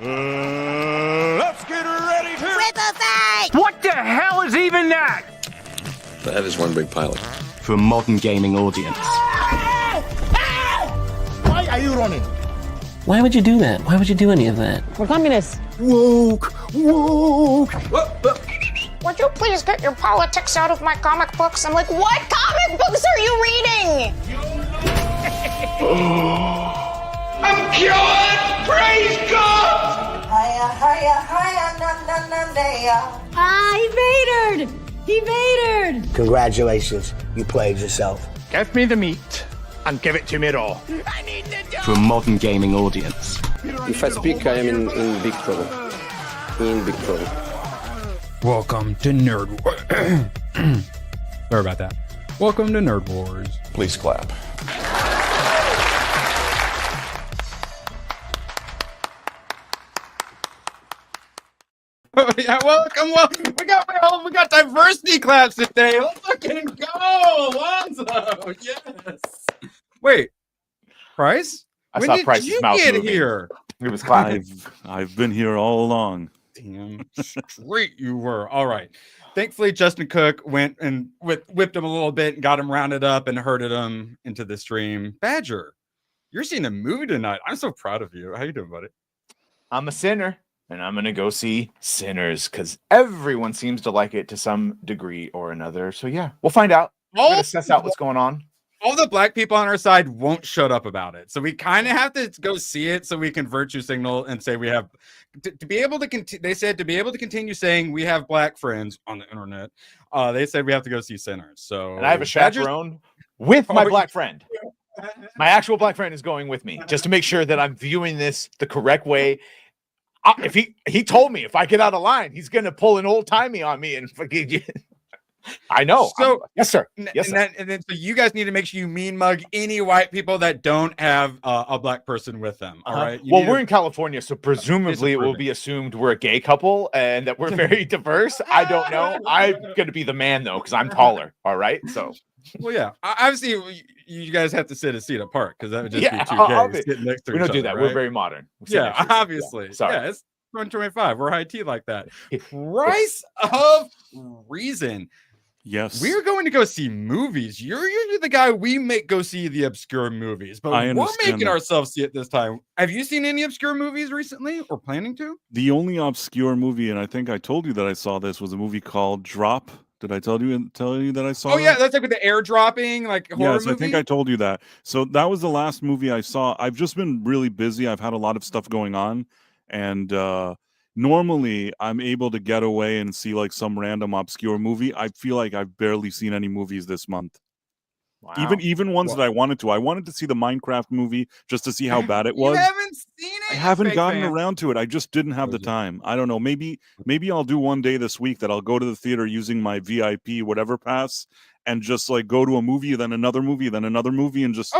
Let's get ready to Triple fight! What the hell is even that? That is one big pilot. For a modern gaming audience. Why are you running? Why would you do that? Why would you do any of that? We're communists. Woke. Would you please get your politics out of my comic books? I'm like, what comic books are you reading? I'm cured! Praise God! Hiya, hiya, hiya, na na na na. Ah, he vatored! He vatored! Congratulations, you played yourself. Give me the meat and give it to me raw. For a modern gaming audience. If I speak, I am in big trouble. In big trouble. Welcome to Nerd Wars. Sorry about that. Welcome to Nerd Wars. Please clap. Yeah, welcome. We got diversity claps today. Let's fucking go, Lonzo. Yes. Wait, Price? I saw Price's mouse get moving. here? It was clapping. I've been here all along. Damn straight you were. All right. Thankfully, Justin Cook went and whipped him a little bit and got him rounded up and herded him into the stream. Badger, you're seeing a movie tonight. I'm so proud of you. How you doing, buddy? I'm a sinner, and I'm gonna go see Sinners because everyone seems to like it to some degree or another. So yeah, we'll find out. We're gonna assess out what's going on. All the black people on our side won't shut up about it. So we kind of have to go see it so we can virtue signal and say we have to be able to they said to be able to continue saying we have black friends on the internet. They said we have to go see Sinners. So And I have a chaperone with my black friend. My actual black friend is going with me just to make sure that I'm viewing this the correct way. If he told me if I get out of line, he's gonna pull an old timey on me and forget. I know. So yes, sir. Yes, sir. And then so you guys need to make sure you mean mug any white people that don't have a black person with them. All right. Well, we're in California, so presumably it will be assumed we're a gay couple and that we're very diverse. I don't know. I'm gonna be the man though, because I'm taller. All right. So. Well, yeah. Obviously, you guys have to sit a seat apart because that would just be two gays sitting next to each other. We don't do that. Right? We're very modern. Yeah, obviously. Yeah. Sorry. Yeah, it's 125. We're high tea like that. Price of Reason. Yes. We're going to go see movies. You're usually the guy we make go see the obscure movies, but we're making ourselves see it this time. Have you seen any obscure movies recently or planning to? The only obscure movie, and I think I told you that I saw this, was a movie called Drop. Did I tell you that I saw? Oh, yeah, that's like with the airdropping, like horror yes, movie? I think I told you that. So that was the last movie I saw. I've just been really busy. I've had a lot of stuff going on, and normally I'm able to get away and see like some random obscure movie. I feel like I've barely seen any movies this month. Wow. Even ones that I wanted to. I wanted to see the Minecraft movie just to see how bad it was. You haven't seen it? I haven't gotten around to it. I just didn't have the time. I don't know. Maybe I'll do one day this week that I'll go to the theater using my VIP whatever pass and just like go to a movie, then another movie, then another movie, and just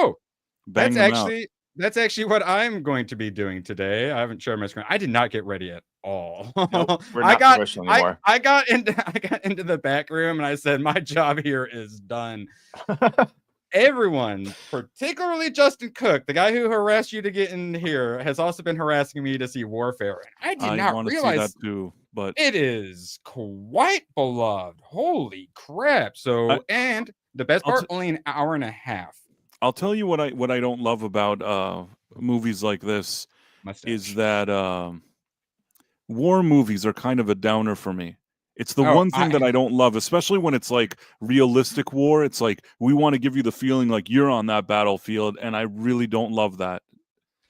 bang them out. That's actually what I'm going to be doing today. I haven't shared my screen. I did not get ready at all. Nope, we're not professional anymore. I got into the back room and I said, my job here is done. Everyone, particularly Justin Cook, the guy who harassed you to get in here, has also been harassing me to see Warfare. And I did not realize that too, but it is quite beloved. Holy crap. So, and the best part, only an hour and a half. I'll tell you what I don't love about movies like this is that war movies are kind of a downer for me. It's the one thing that I don't love, especially when it's like realistic war. It's like we want to give you the feeling like you're on that battlefield, and I really don't love that.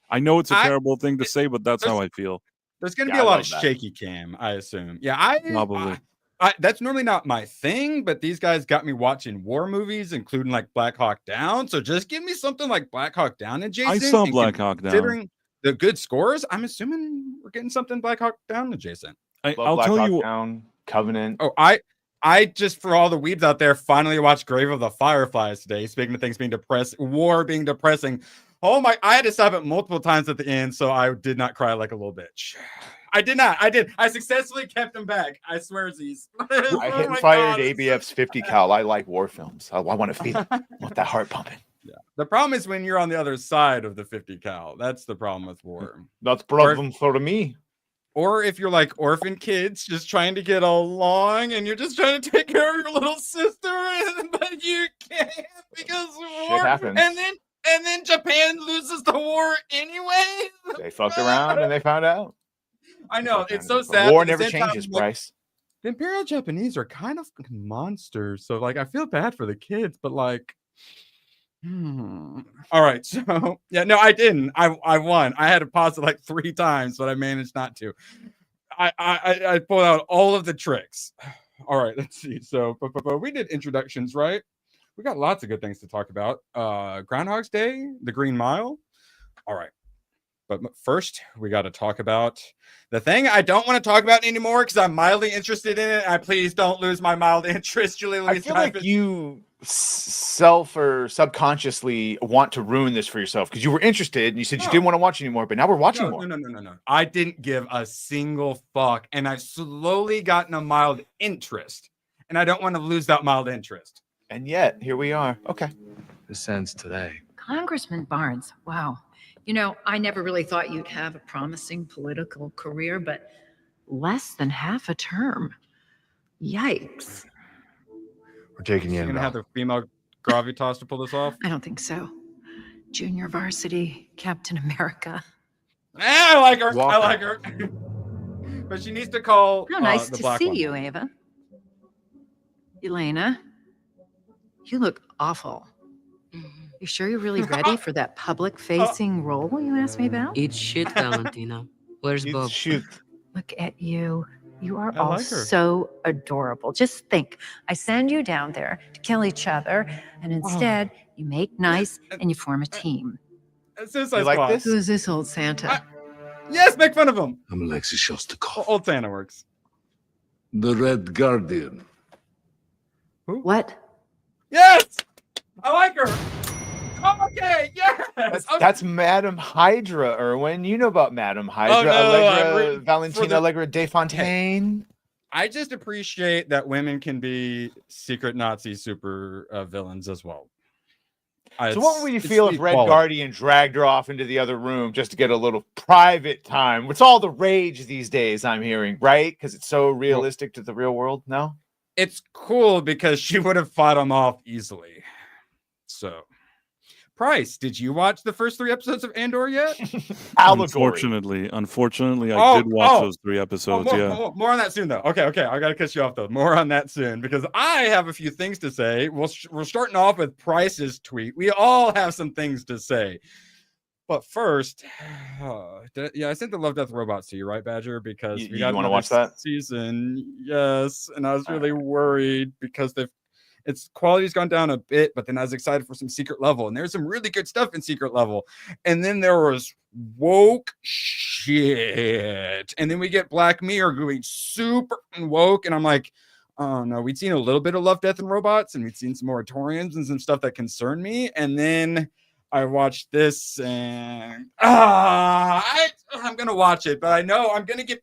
I know it's a terrible thing to say, but that's how I feel. There's going to be a lot of shaky cam, I assume. Yeah, probably. That's normally not my thing, but these guys got me watching war movies, including like Black Hawk Down. So just give me something like Black Hawk Down adjacent. I saw Black Hawk Down. Considering the good scores, I'm assuming we're getting something Black Hawk Down adjacent. I'll tell you. Down, Covenant. Oh, I just, for all the weebs out there, finally watched Grave of the Fireflies today. Speaking of things being depressed, war being depressing. Oh my! I had to stop it multiple times at the end, so I did not cry like a little bitch. I did not. I did. I successfully kept him back. I swear, Z's. I hit and fired ABF's 50 cal. I like war films. I want to feel it. I want that heart pumping. Yeah. The problem is when you're on the other side of the 50 cal. That's the problem with war. That's problem for me. Or if you're like orphan kids just trying to get along and you're just trying to take care of your little sister, but you can't because war. Happens. And then Japan loses the war anyway. They fucked around and they found out. I know, it's so sad. War never changes, Bryce. The Imperial Japanese are kind of monsters. So like I feel bad for the kids, but like all right, so yeah, no, I didn't. I won. I had to pause it like 3 times, but I managed not to. I pulled out all of the tricks. All right, let's see. So but we did introductions, right? We got lots of good things to talk about. Groundhog's Day, the Green Mile. All right. But first, we got to talk about the thing I don't want to talk about anymore because I'm mildly interested in it. Please don't lose my mild interest, Julie Louise. I feel like you self or subconsciously want to ruin this for yourself because you were interested and you said you didn't want to watch anymore, but now we're watching more. No. I didn't give a single fuck, and I've slowly gotten a mild interest, and I don't want to lose that mild interest. And yet, here we are. Okay. This ends today. Congressman Barnes, wow. You know, I never really thought you'd have a promising political career, but less than half a term. Yikes. We're taking you in. Gonna have the female gravitas to pull this off? I don't think so. Junior varsity, Captain America. I like her. Walker. I like her. But she needs to call. Oh, nice the to black see one. you, Ava. Elena, you look awful. You sure you're really ready for that public-facing role you asked me about? Eat shit, Valentina. Where's Bob? Shoot. Look at you. You are I all like her. so adorable. Just think, I send you down there to kill each other, and instead you make nice and you form a team. Suicide You like Squad. this? Who is this old Santa? Yes, make fun of him. I'm Alexis Shostakov, Old Santa works. the Red Guardian. What? Yes, I like her. Okay, yes. That's Madame Hydra, Erwin. You know about Madame Hydra, Oh, no, Allegra, Valentina Allegra de Fontaine. I just appreciate that women can be secret Nazi super villains as well. So what would you feel if Red Guardian dragged her off into the other room just to get a little private time? It's all the rage these days, I'm hearing, right? Because it's so realistic to the real world. No? It's cool because she would have fought him off easily. So, Price, did you watch the first 3 episodes of Andor yet? Unfortunately, I did watch those 3 episodes. More on that soon, though. Okay. I got to cut you off, though. More on that soon because I have a few things to say. We're starting off with Price's tweet. We all have some things to say. But first, I sent the Love, Death, Robots to you, right, Badger? Because we got want to watch that season. Yes, and I was really worried because its quality's gone down a bit, but then I was excited for some Secret Level, and there's some really good stuff in Secret Level. And then there was woke shit, and then we get Black Mirror going super woke, and I'm like, oh no, we'd seen a little bit of Love, Death, and Robots, and we'd seen some moratoriums and some stuff that concerned me, and then I watched this, and I'm gonna watch it, but I know I'm gonna get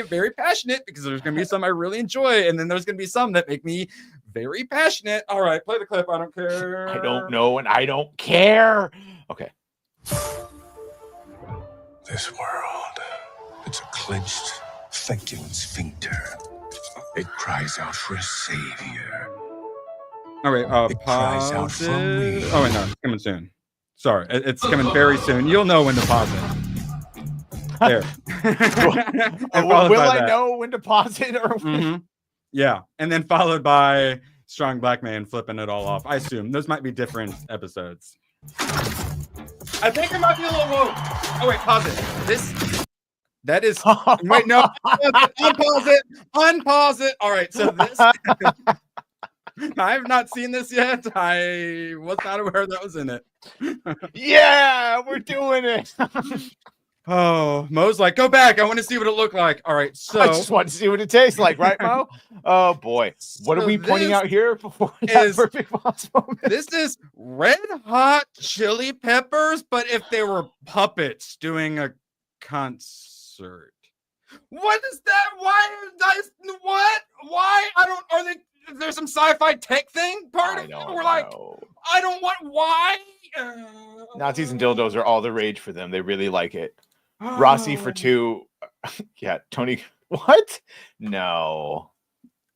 very passionate because there's gonna be some I really enjoy, and then there's gonna be some that make me very passionate. All right, play the clip. I don't care. I don't know, and I don't care. Okay. This world, it's a clenched, feculent sphincter. It cries out for a savior. All right, it cries out from me. Oh wait, no, it's coming soon. Sorry, it's coming very soon. You'll know when to pause it. There. Will I know when to pause it? Or Yeah, and then followed by Strong Black Man flipping it all off. I assume those might be different episodes. I think it might be a little woke. Oh wait, pause it. That is wait, no, unpause it. Unpause it. All right, so this I have not seen this yet. I was not aware that was in it. Yeah, we're doing it. Oh, Mo's like, go back. I want to see what it looked like. All right, so I just want to see what it tastes like, right, Mo? Oh boy, what are we pointing out here before that perfect boss moment? This is Red Hot Chili Peppers, but if they were puppets doing a concert. What is that? Why? What? Why? I don't. Are they? there's some sci-fi tech thing part of it. We're like, I don't want why. Nazis and dildos are all the rage for them. They really like it. Rossi for 2. Yeah, Tony. What? No.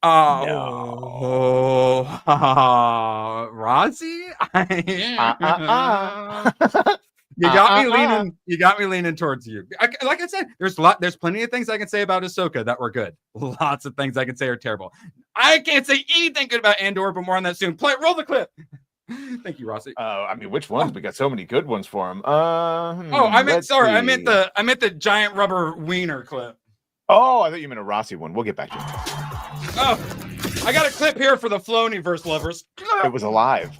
No. Rossi? You got me leaning towards you. Like I said, there's plenty of things I can say about Ahsoka that were good. Lots of things I can say are terrible. I can't say anything good about Andor, but more on that soon. Roll the clip. Thank you, Rossi. I mean, which ones? We got so many good ones for him. I meant the giant rubber wiener clip. Oh, I thought you meant a Rossi one. We'll get back to it. Oh, I got a clip here for the Filoniverse lovers. It was alive.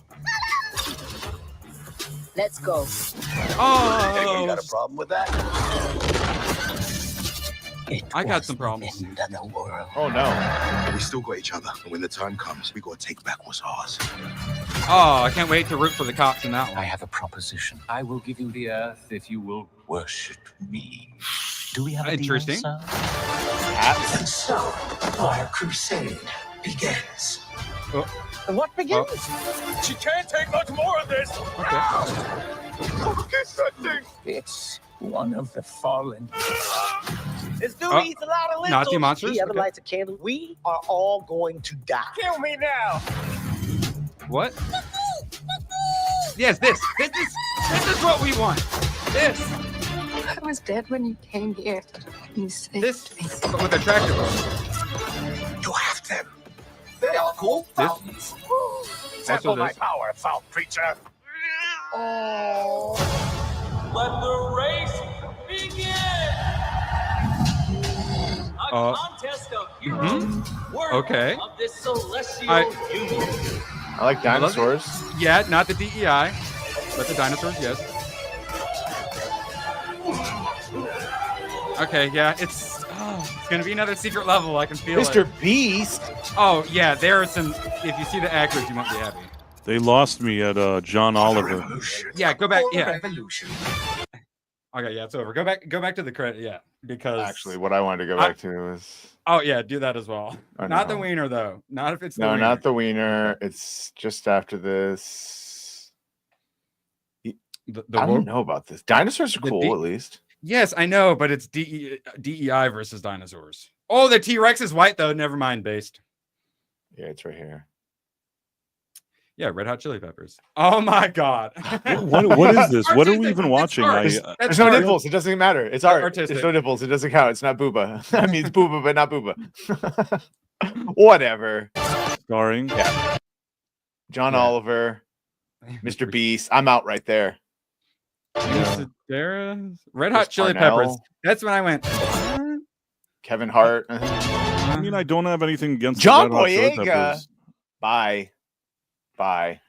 Let's go. Oh, Anybody got a problem with that? I got some problems. Oh no. But we still got each other. And when the time comes, we gotta take back what's ours. Oh, I can't wait to root for the cops in that one. I have a proposition. I will give you the earth if you will worship me. Do we have a interesting? deal, And so, our crusade begins. What begins? She can't take much more of this. Okay. Look at that thing. It's one of the fallen. This dude eats a lot of lentils. Nazi monsters? He ever lights a candle. We are all going to die. Kill me now. What? Yes, this is what we want. This. I was dead when you came here. You saved This me. but with a tractor. You have them. They are cool fountains. Sample my power, foul creature. Oh. Let the race begin. A contest of heroes. Okay. Of this celestial union. I like dinosaurs. Yeah, not the DEI, but the dinosaurs, yes. Okay, yeah, it's gonna be another secret level. I can feel Mr. it. Beast. Oh yeah, there are some. If you see the actors, you won't be happy. They lost me at John Oliver. Yeah, go back. Yeah. Revolution. Okay, yeah, it's over. Go back to the credit. Yeah, because Actually, what I wanted to go back to was. Oh yeah, do that as well. Oh, not no. the wiener though. Not if it's the No, wiener. not the wiener. It's just after this. I don't know about this. Dinosaurs are cool, at least. Yes, I know, but it's DEI versus dinosaurs. Oh, the T-Rex is white though. Never mind, based. Yeah, it's right here. Yeah, Red Hot Chili Peppers. Oh my God. What is this? What are we even watching? There's no nipples. It doesn't matter. It's art. Artistic. There's no nipples. It doesn't count. It's not booba. I mean, it's booba, but not booba. Whatever. Starring. Yeah. John Oliver, Mr. Beast. I'm out right there. Red Hot Chili Peppers. That's when I went. Kevin Hart. I mean, I don't have anything against John the Red Hot Chili Boyega. Peppers. Bye.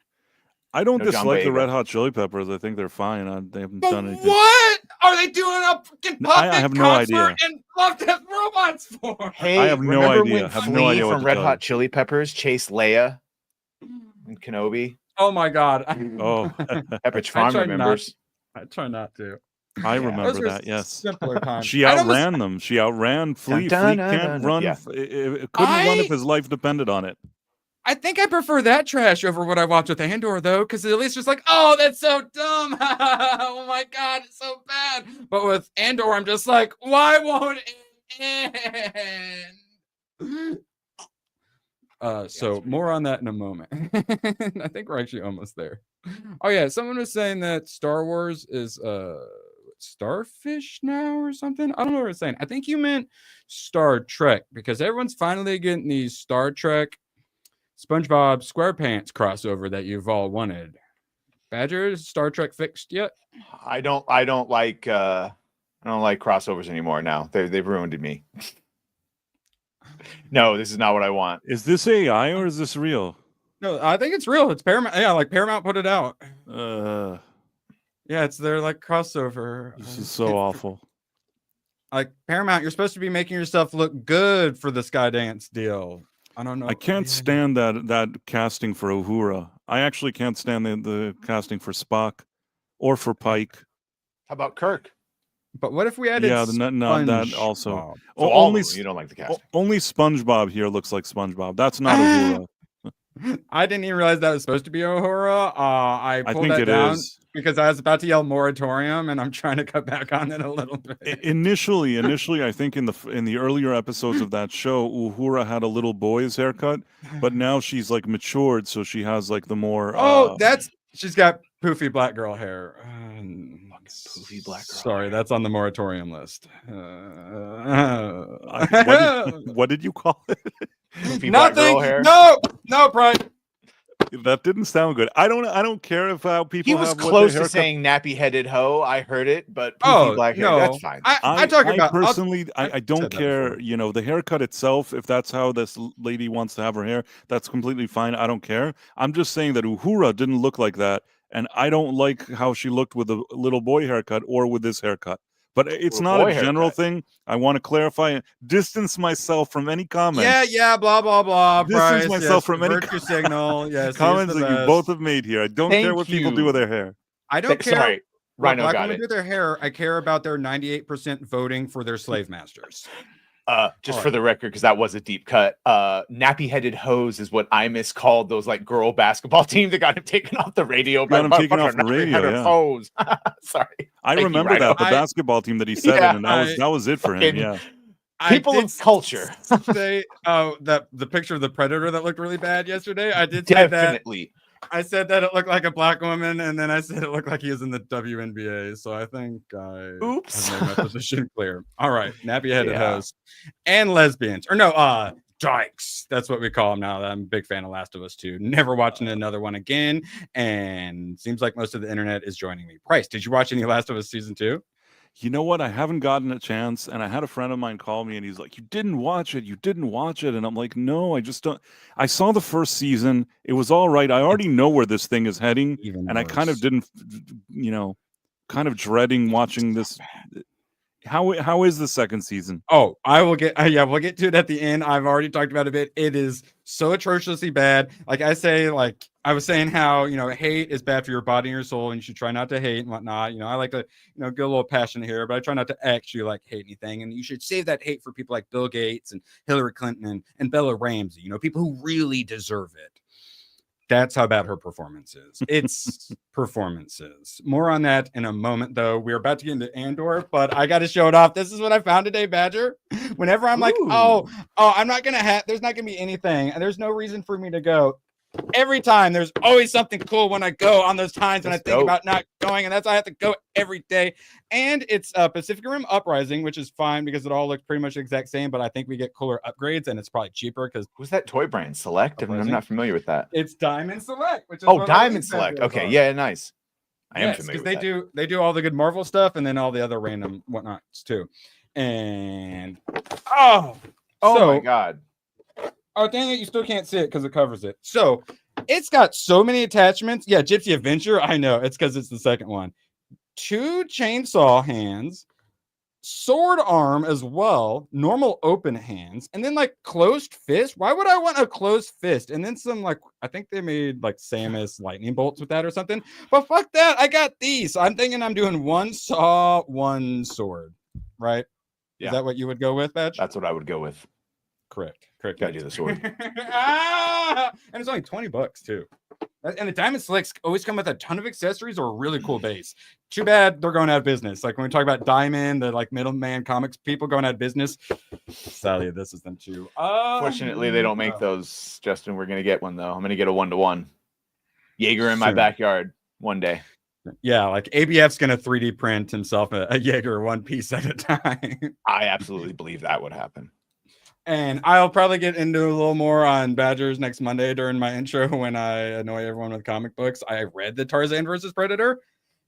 I don't No, dislike the Boyega. Red Hot Chili Peppers. I think they're fine. They haven't done anything. What are they doing a fucking puppet I have no concert idea. and Love Death Robots for? Hey, I have no remember idea. when I have Flea no idea what from to Red tell Hot you. Chili Peppers chased Leia and Kenobi? Oh my God. Oh, Pepperidge Farm remembers. I try not to. I remember Those were that. Yes, simpler times. she outran them. She outran Flea. Dun, dun, Flea dun, can't dun, run. yeah. It couldn't run if his life depended on it. I think I prefer that trash over what I watched with Andor, though, because at least it's like, oh, that's so dumb. Oh my God, it's so bad. But with Andor, I'm just like, why won't it end? So more on that in a moment. I think we're actually almost there. Oh yeah, someone was saying that Star Wars is Starfish now or something. I don't know what it's saying. I think you meant Star Trek because everyone's finally getting these Star Trek SpongeBob SquarePants crossover that you've all wanted. Badger, is Star Trek fixed yet? I don't like crossovers anymore now. They've ruined me. No, this is not what I want. Is this AI or is this real? No, I think it's real. It's Paramount. Yeah, like Paramount put it out. Yeah, it's their like crossover. This is so awful. Like Paramount, you're supposed to be making yourself look good for the Skydance deal. I don't know. I can't stand that casting for Uhura. I actually can't stand the casting for Spock or for Pike. How about Kirk? But what if we added? Yeah, not that also. SpongeBob? So all Only of them, you don't like the cast. only SpongeBob here looks like SpongeBob. That's not Uhura. I didn't even realize that was supposed to be Uhura. I pulled think that it down is. because I was about to yell moratorium, and I'm trying to cut back on it a little bit. Initially, I think in the earlier episodes of that show, Uhura had a little boy's haircut, but now she's like matured, so she has like the more. She's got poofy black girl hair. Poofy black girl. Sorry, that's on the moratorium list. What did you call it? Poofy black girl Nothing. hair. No, Pride. That didn't sound good. I don't care if how people. He was have what close their to haircut- saying nappy-headed hoe. I heard it, but poofy black hair, no. that's fine. I talk about personally. I said don't that care. before. You know, the haircut itself. If that's how this lady wants to have her hair, that's completely fine. I don't care. I'm just saying that Uhura didn't look like that, and I don't like how she looked with a little boy haircut or with this haircut. But it's Little not boy a general haircut. thing. I want to clarify and distance myself from any comments. Yeah, blah blah blah. Distance Price, myself yes, from any virtue signal. Yes, comments he is that the you best. both have made here. I don't care Thank what people do you. with their hair. I don't care. Sorry, what Rhino black got women it. do their hair. I care about their 98% voting for their slave masters. Just All for the record, because that was a deep cut. Nappy-headed hoes is what I miscalled those like girl basketball team that got him taken off the radio. Got him taken off the radio, nappy-headed yeah. hoes. Sorry. I Thank you, remember Rhino. that the basketball team that he said Yeah, it, and that was it for him. fucking- Yeah. People I of culture. say that the picture of the predator that looked really bad yesterday. I did say that. Definitely. I said that it looked like a black woman, and then I said it looked like he was in the WNBA. So I think I Oops. have made my position clear. All right, nappy-headed Yeah. hoes and lesbians, or no, dykes. That's what we call them now. I'm a big fan of Last of Us 2. Never watching another one again, and seems like most of the internet is joining me. Price, did you watch any Last of Us season 2? You know what? I haven't gotten a chance, and I had a friend of mine call me, and he's like, "You didn't watch it. You didn't watch it." And I'm like, "No, I just don't." I saw the first season. It was all right. I already know where this thing is heading, and I kind of didn't, kind of dreading watching this. How is the second season? Oh, I will get. We'll get to it at the end. I've already talked about it a bit. It is so atrociously bad. Like I say, like I was saying, how hate is bad for your body and your soul, and you should try not to hate and whatnot. I like to get a little passionate here, but I try not to actually like hate anything. And you should save that hate for people like Bill Gates and Hillary Clinton and Bella Ramsey. People who really deserve it. That's how bad her performance is. It's performances. More on that in a moment, though. We're about to get into Andor, but I got to show it off. This is what I found today, Badger. Whenever I'm like, I'm not going to there's not going to be anything, and there's no reason for me to go. Every time there's always something cool when I go on those times when I think about not going, and that's why I have to go every day. And it's Pacific Rim Uprising, which is fine because it all looks pretty much the exact same, but I think we get cooler upgrades and it's probably cheaper because who's that toy brand? Select? I'm not familiar with that. It's Diamond Select, which is Diamond Select. Okay, yeah, nice. I am familiar with that. They do all the good Marvel stuff and then all the other random whatnots too. And oh my god. Oh, dang it, you still can't see it because it covers it. So it's got so many attachments. Yeah, Gypsy Adventure. I know. It's because it's the second one. 2 chainsaw hands, sword arm as well, normal open hands, and then like closed fist. Why would I want a closed fist? And then some I think they made like Samus lightning bolts with that or something. But fuck that. I got these. So I'm thinking I'm doing 1 saw, 1 sword. Right? Yeah. Is that what you would go with, Badge? That's what I would go with. Correct. Gotta do the sword. And it's only $20 too. And the Diamond Selects always come with a ton of accessories or a really cool base. Too bad they're going out of business. Like when we talk about Diamond, the like middleman comics people going out of business. Sadly, this is them too. Fortunately, they don't make those, Justin. We're gonna get one though. I'm gonna get a 1-to-1. Jaeger in my backyard one day. Yeah, like ABF's gonna 3D print himself a Jaeger one piece at a time. I absolutely believe that would happen. And I'll probably get into a little more on Badgers next Monday during my intro when I annoy everyone with comic books. I read the Tarzan versus Predator.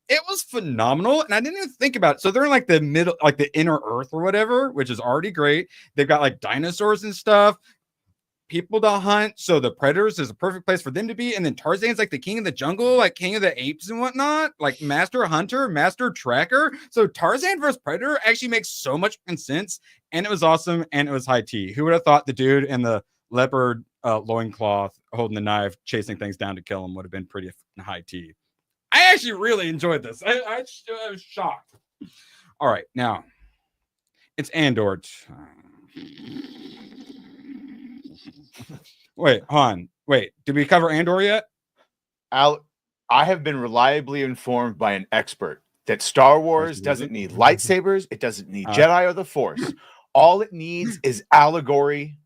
It was phenomenal, and I didn't even think about it. So they're in like the middle, like the inner Earth or whatever, which is already great. They've got like dinosaurs and stuff, people to hunt. So the Predators is a perfect place for them to be. And then Tarzan's like the king of the jungle, like king of the apes and whatnot, like master hunter, master tracker. So Tarzan versus Predator actually makes so much sense. And it was awesome. And it was high tea. Who would have thought the dude in the leopard loincloth holding the knife, chasing things down to kill him would have been pretty high tea. I actually really enjoyed this. I was shocked. All right, now it's Andor. Wait, Han. Wait, did we cover Andor yet? I have been reliably informed by an expert that Star Wars doesn't need lightsabers. It doesn't need Jedi or the Force. All it needs is allegory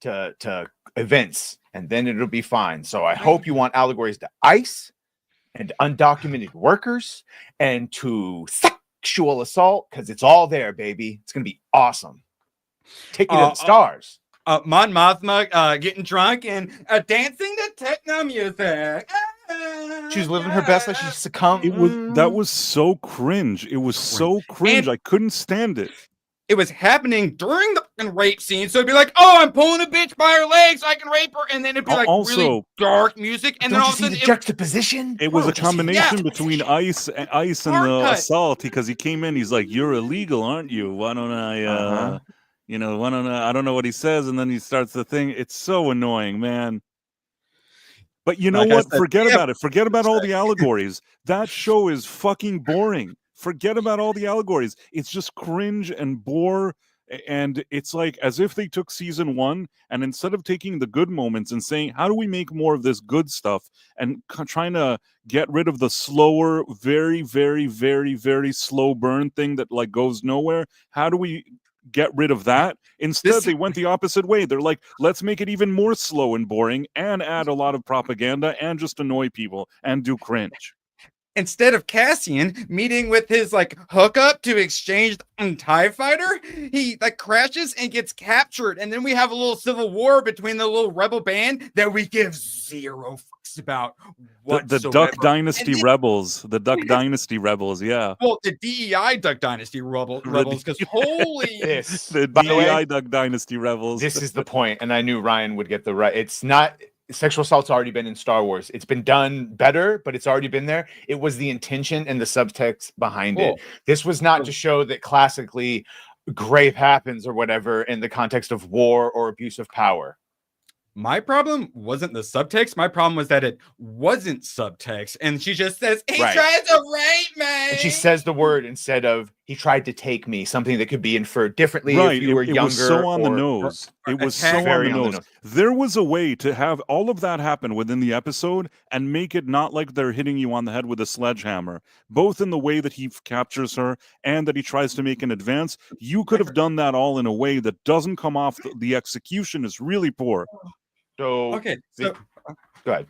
to events, and then it'll be fine. So I hope you want allegories to ICE and undocumented workers and to sexual assault, because it's all there, baby. It's gonna be awesome. Take me to the stars. Mon Mothma getting drunk and dancing to techno music. She was living her best, like she succumbed. That was so cringe. It was so cringe. I couldn't stand it. It was happening during the fucking rape scene, so it'd be like, "Oh, I'm pulling a bitch by her legs so I can rape her," and then it'd be like really dark music, and then all of a sudden, juxtaposition. It was a combination between Ice and the assault, because he came in, he's like, "You're illegal, aren't you? Why don't I?" You know, why don't I don't know what he says, and then he starts the thing. It's so annoying, man. But you know what? Forget about it. Forget about all the allegories. That show is fucking boring. Forget about all the allegories. It's just cringe and bore. And it's like as if they took season 1 and instead of taking the good moments and saying, how do we make more of this good stuff, and trying to get rid of the slower, very, very, very, very slow burn thing that like goes nowhere. How do we get rid of that? Instead, they went the opposite way. They're like, let's make it even more slow and boring and add a lot of propaganda and just annoy people and do cringe. Instead of Cassian meeting with his like hookup to exchange a TIE fighter, he like crashes and gets captured, and then we have a little civil war between the little rebel band that we give zero fucks about. The Duck Dynasty rebels. The Duck Dynasty rebels. Yeah. Well, the DEI Duck Dynasty rebels, because holy the DEI Duck Dynasty rebels. This is the point, and I knew Ryan would get the right. It's not. Sexual assault's already been in Star Wars. It's been done better, but it's already been there. It was the intention and the subtext behind it. This was not to show that classically grave happens or whatever in the context of war or abuse of power. My problem wasn't the subtext. My problem was that it wasn't subtext. And she just says, he tried to rape me. And she says the word instead of, he tried to take me, something that could be inferred differently if you were younger. It was so on the nose. It was so on the nose. There was a way to have all of that happen within the episode and make it not like they're hitting you on the head with a sledgehammer, both in the way that he captures her and that he tries to make an advance. You could have done that all in a way that doesn't come off. The execution is really poor. So so go ahead.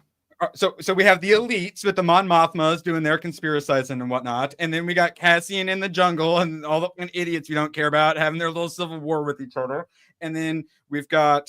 So we have the elites with the Mon Mothmas doing their conspiracizing and whatnot, and then we got Cassian in the jungle and all the idiots we don't care about having their little civil war with each other, and then we've got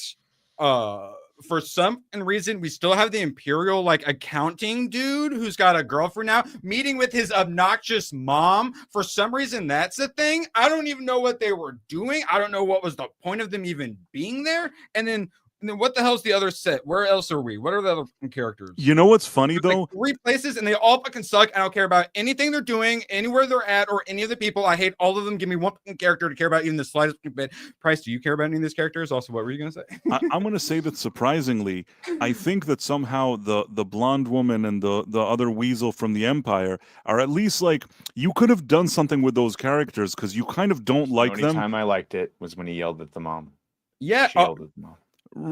for some reason we still have the Imperial like accounting dude who's got a girlfriend now meeting with his obnoxious mom. For some reason that's a thing. I don't even know what they were doing. I don't know what was the point of them even being there. And then what the hell's the other set? Where else are we? What are the other characters? You know what's funny though? Like 3 places, and they all fucking suck. I don't care about anything they're doing, anywhere they're at, or any of the people. I hate all of them. Give me one fucking character to care about, even the slightest bit. Price, do you care about any of these characters? Also, what were you gonna say? I'm gonna say that surprisingly, I think that somehow the blonde woman and the other weasel from the Empire are at least like, you could have done something with those characters because you kind of don't like them. The only time I liked it was when he yelled at the mom. Yeah. She yelled at the mom.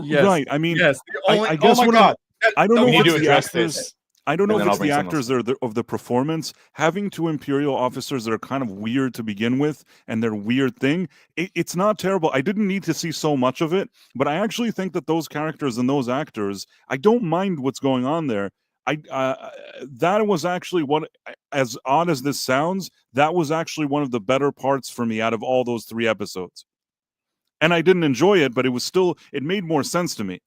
Yes. Right. I mean, yes. I guess oh my God. I don't know we need if to address this. I don't know if it's the actors or of the performance. Having 2 Imperial officers that are kind of weird to begin with, and their weird thing, it's not terrible. I didn't need to see so much of it, but I actually think that those characters and those actors, I don't mind what's going on there. That was actually what, as odd as this sounds, that was actually one of the better parts for me out of all those 3 episodes. And I didn't enjoy it, but it made more sense to me.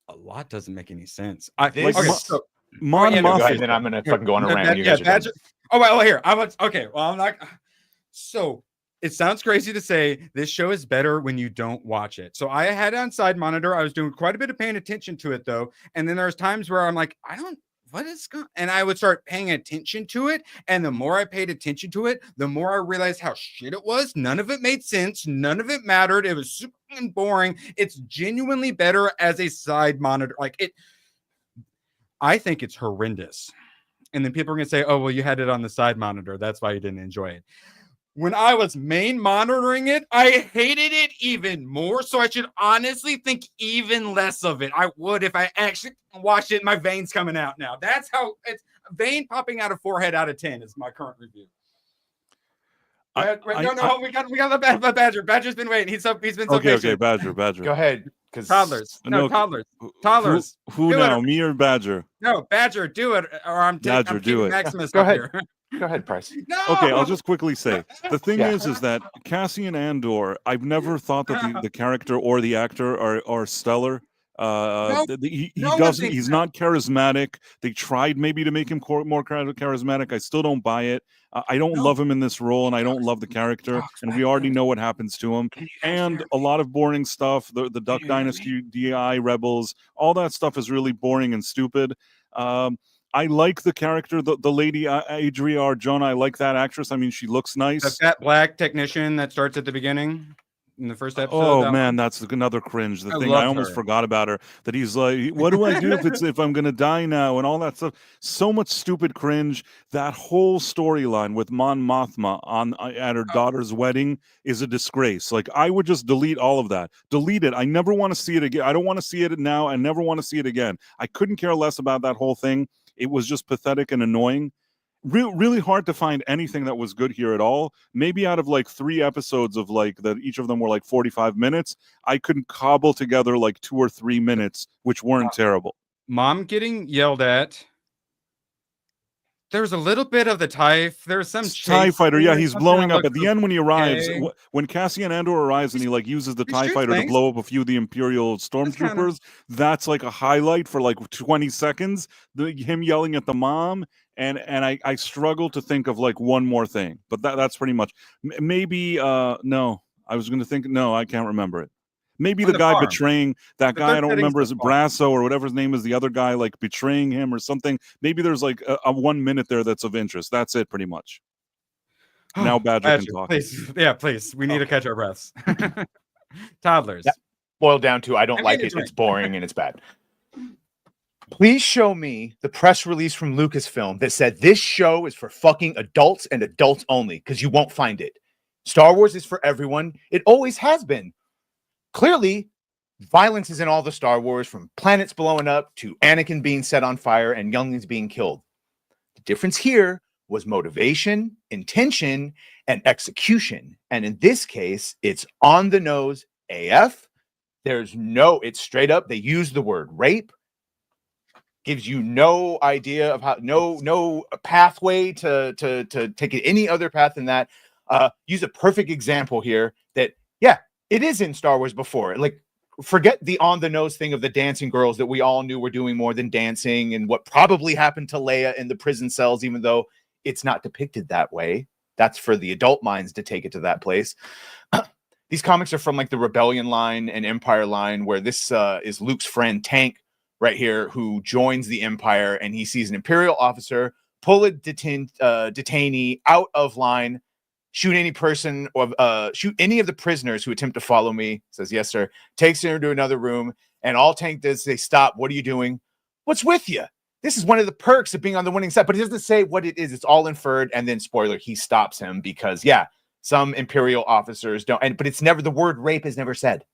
A lot doesn't make any sense. Mon Mothma. Then I'm gonna fucking go on a rant. Here. I'm not. So it sounds crazy to say this show is better when you don't watch it. So I had it on side monitor. I was doing quite a bit of paying attention to it though, and then there's times where I'm like, what is going? And I would start paying attention to it. And the more I paid attention to it, the more I realized how shit it was. None of it made sense. None of it mattered. It was super boring. It's genuinely better as a side monitor. I think it's horrendous. And then people are going to say, oh, well, you had it on the side monitor. That's why you didn't enjoy it. When I was main monitoring it, I hated it even more. So I should honestly think even less of it. I would if I actually watched it. My veins coming out now. That's how it's vein popping out of forehead out of 10 is my current review. We got the Badger. Badger's been waiting. He's been so patient. Okay, Badger. Go ahead. Because toddlers. No, toddlers. Who now? Me or Badger? No, Badger, do it, or I'm do it. Maximus Go up ahead. here. Go ahead, Price. No! Okay, I'll just quickly say the thing is that Cassian Andor. I've never thought that the character or the actor are stellar. He doesn't. He's not charismatic. They tried maybe to make him more charismatic. I still don't buy it. I don't love him in this role, and I don't love the character. And we already know what happens to him. And a lot of boring stuff. The Duck Dynasty, DI Rebels, all that stuff is really boring and stupid. I like the character, the lady Adria Arjona. I like that actress. I mean, she looks nice. The fat black technician that starts at the beginning in the first episode. Oh man, that's another cringe. I almost forgot about her. That he's like, what do I do if I'm gonna die now and all that stuff? So much stupid cringe. That whole storyline with Mon Mothma at her daughter's wedding is a disgrace. Like I would just delete all of that. Delete it. I never want to see it again. I don't want to see it now. I never want to see it again. I couldn't care less about that whole thing. It was just pathetic and annoying. Really hard to find anything that was good here at all. Maybe out of like 3 episodes of like that, each of them were like 45 minutes. I couldn't cobble together like 2 or 3 minutes, which weren't terrible. Mom getting yelled at. There was a little bit of the TIE. There's some TIE fighter. Yeah, he's blowing up at the end when he arrives. When Cassian Andor arrives and he like uses the TIE fighter to blow up a few of the Imperial stormtroopers, that's like a highlight for like 20 seconds. Him yelling at the mom. And I struggle to think of like one more thing, but that's pretty much. Maybe no. I was going to think no. I can't remember it. Maybe the guy betraying that guy. I don't remember. Is it Brasso or whatever his name is? The other guy like betraying him or something. Maybe there's like a 1 minute there that's of interest. That's it, pretty much. Now Badger can talk. Please. Yeah, please. We need to catch our breaths. Toddlers. That boiled down to I don't like it. It's boring and it's bad. Please show me the press release from Lucasfilm that said this show is for fucking adults and adults only, because you won't find it. Star Wars is for everyone. It always has been. Clearly, violence is in all the Star Wars, from planets blowing up to Anakin being set on fire and younglings being killed. The difference here was motivation, intention, and execution. And in this case, it's on the nose AF. It's straight up. They use the word rape. Gives you no idea of how, no pathway to take it any other path than that. Use a perfect example here that, yeah, it is in Star Wars before. Like, forget the on-the-nose thing of the dancing girls that we all knew were doing more than dancing and what probably happened to Leia in the prison cells, even though it's not depicted that way. That's for the adult minds to take it to that place. These comics are from like the Rebellion line and Empire line, where this is Luke's friend Tank right here, who joins the Empire, and he sees an Imperial officer pull a detainee out of line, shoot any person or shoot any of the prisoners who attempt to follow me. Says, yes, sir. Takes him to another room, and all Tank does, they stop. What are you doing? What's with you? This is one of the perks of being on the winning side, but he doesn't say what it is. It's all inferred. And then, spoiler, he stops him because, yeah, some Imperial officers don't. But it's never, the word rape is never said.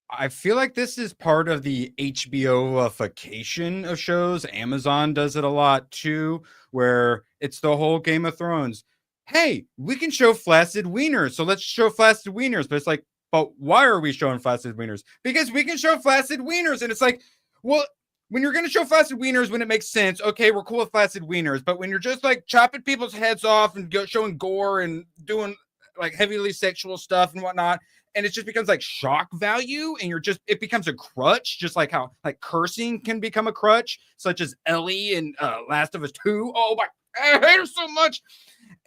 I feel like this is part of the HBO-ification of shows. Amazon does it a lot too, where it's the whole Game of Thrones. Hey, we can show flaccid wieners, so let's show flaccid wieners. But it's like, but why are we showing flaccid wieners? Because we can show flaccid wieners. And it's like, well, when you're going to show flaccid wieners when it makes sense, okay, we're cool with flaccid wieners. But when you're just like chopping people's heads off and showing gore and doing like heavily sexual stuff and whatnot, and it just becomes like shock value, and it becomes a crutch, just like how like cursing can become a crutch, such as Ellie in Last of Us 2. Oh my, I hate her so much.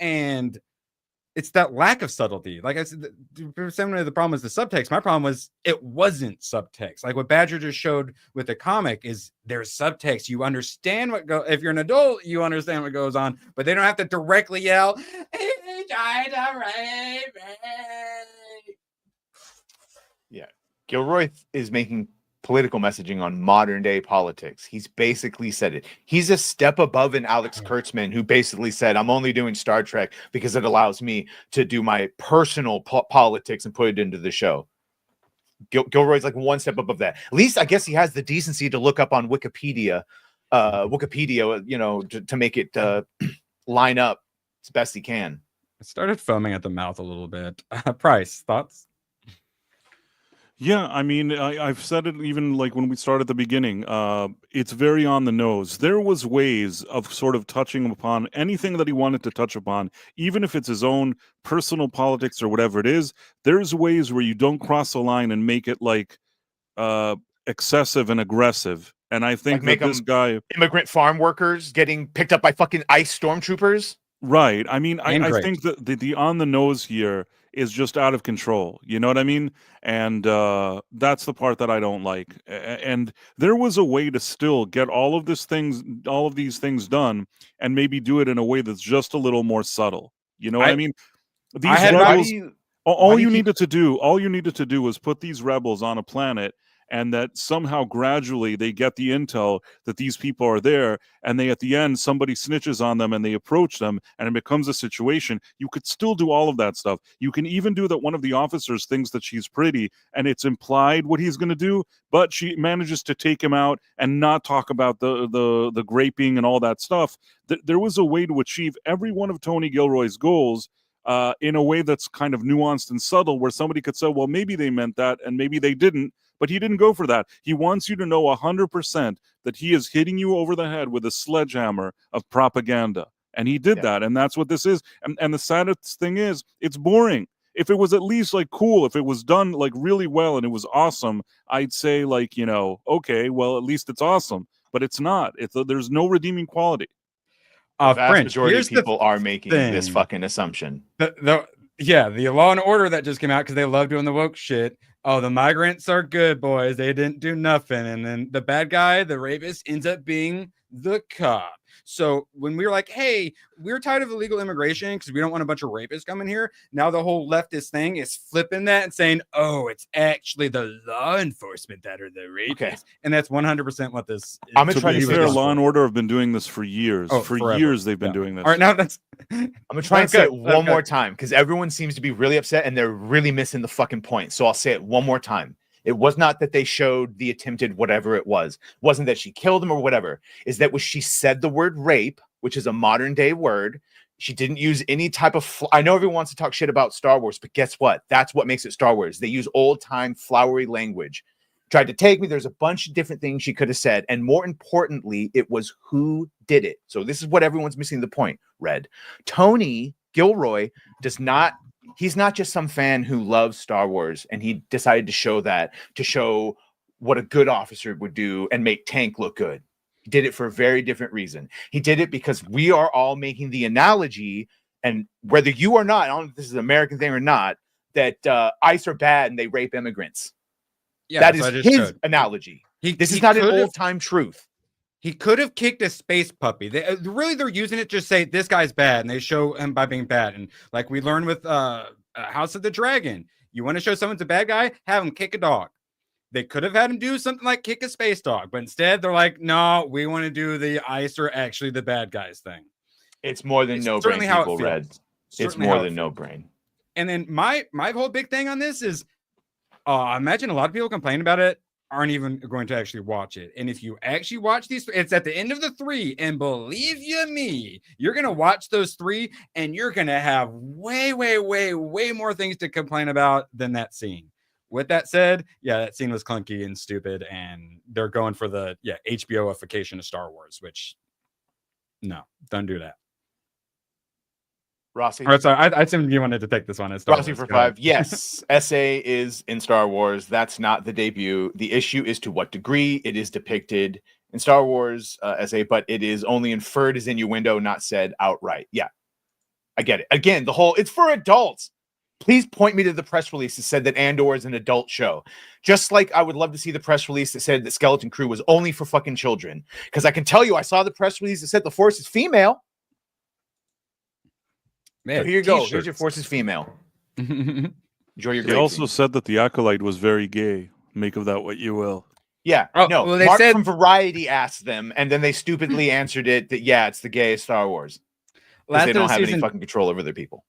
And it's that lack of subtlety. Like I said, the problem was the subtext. My problem was it wasn't subtext. Like what Badger just showed with the comic is there's subtext. You understand if you're an adult, you understand what goes on, but they don't have to directly yell, "He tried to rape me." Yeah. Gilroy is making political messaging on modern day politics. He's basically said it. He's a step above an Alex Kurtzman who basically said, I'm only doing Star Trek because it allows me to do my personal politics and put it into the show. Gilroy's like one step above that. At least I guess he has the decency to look up on Wikipedia, to make it line up as best he can. I started foaming at the mouth a little bit. Price, thoughts? Yeah, I mean, I've said it even like when we started at the beginning. It's very on the nose. There was ways of sort of touching upon anything that he wanted to touch upon, even if it's his own personal politics or whatever it is. There's ways where you don't cross the line and make it like excessive and aggressive. And I think like that this guy, immigrant farm workers getting picked up by fucking ICE stormtroopers. right? I mean, I think that the on the nose here is just out of control. You know what I mean? And that's the part that I don't like. And there was a way to still get all of these things done, and maybe do it in a way that's just a little more subtle. You know what I mean? These rebels, all you needed to do was put these rebels on a planet, and that somehow gradually they get the intel that these people are there, and they at the end somebody snitches on them and they approach them and it becomes a situation. You could still do all of that stuff. You can even do that one of the officers thinks that she's pretty and it's implied what he's going to do, but she manages to take him out and not talk about the graping and all that stuff. There was a way to achieve every one of Tony Gilroy's goals in a way that's kind of nuanced and subtle, where somebody could say, well, maybe they meant that and maybe they didn't. But he didn't go for that. He wants you to know 100% that he is hitting you over the head with a sledgehammer of propaganda. And he did that. And that's what this is. And the saddest thing is, it's boring. If it was at least like cool, if it was done like really well and it was awesome, I'd say like, okay, well, at least it's awesome. But it's not. There's no redeeming quality. The vast majority of people are making this fucking assumption. The Law and Order that just came out because they love doing the woke shit. Oh, the migrants are good boys. They didn't do nothing. And then the bad guy, the rapist, ends up being the cop. So when we were like, hey, we're tired of illegal immigration because we don't want a bunch of rapists coming here. Now the whole leftist thing is flipping that and saying, oh, it's actually the law enforcement that are the rapists. Okay. And that's 100% what this is. I'm to be fair, Law and Order have been doing this for years. For years they've been doing this. All right, now I'm gonna try and say it one more time because everyone seems to be really upset and they're really missing the fucking point. So I'll say it one more time. It was not that they showed the attempted whatever it was. It wasn't that she killed him or whatever. Is that when she said the word rape, which is a modern day word. She didn't use any type of... I know everyone wants to talk shit about Star Wars, but guess what? That's what makes it Star Wars. They use old-time flowery language. Tried to take me. There's a bunch of different things she could have said. And more importantly, it was who did it. So this is what everyone's missing the point, Red. Tony Gilroy does not... He's not just some fan who loves Star Wars, and he decided to show that, to show what a good officer would do and make Tank look good. He did it for a very different reason. He did it because we are all making the analogy, and whether you or not, I don't know if this is an American thing or not, that ICE are bad and they rape immigrants. Yeah, that is his analogy. This is not an old-time truth. He could have kicked a space puppy. They're using it to say this guy's bad, and they show him by being bad. And like we learned with House of the Dragon, you want to show someone's a bad guy, have him kick a dog. They could have had him do something like kick a space dog, but instead they're like, no, we want to do the ICE are actually the bad guys thing. It's more than no brain, people, Red. It's more than no brain. And then my whole big thing on this is, imagine a lot of people complain about it aren't even going to actually watch it. And if you actually watch these, it's at the end of the 3, and believe you me, you're going to watch those 3 and you're going to have way more things to complain about than that scene. With that said, yeah, that scene was clunky and stupid, and they're going for the HBO-ification of Star Wars, which no, don't do that. Rossi. All right, sorry, I assumed you wanted to take this one as Star Rossi Wars. for 5. Yes, SA is in Star Wars. That's not the debut. The issue is to what degree it is depicted in Star Wars SA, but it is only inferred as innuendo, not said outright. Yeah, I get it. Again, it's for adults. Please point me to the press release that said that Andor is an adult show. Just like I would love to see the press release that said that Skeleton Crew was only for fucking children. Because I can tell you, I saw the press release that said the Force is female. Man, so here you go. Here's your Force is female. Enjoy your. They also said that the Acolyte was very gay. Make of that what you will. Yeah, Oh, no. well, they Mark said- from Variety asked them, and then they stupidly answered it that yeah, it's the gayest Star Wars. Because they don't have any fucking control over their people.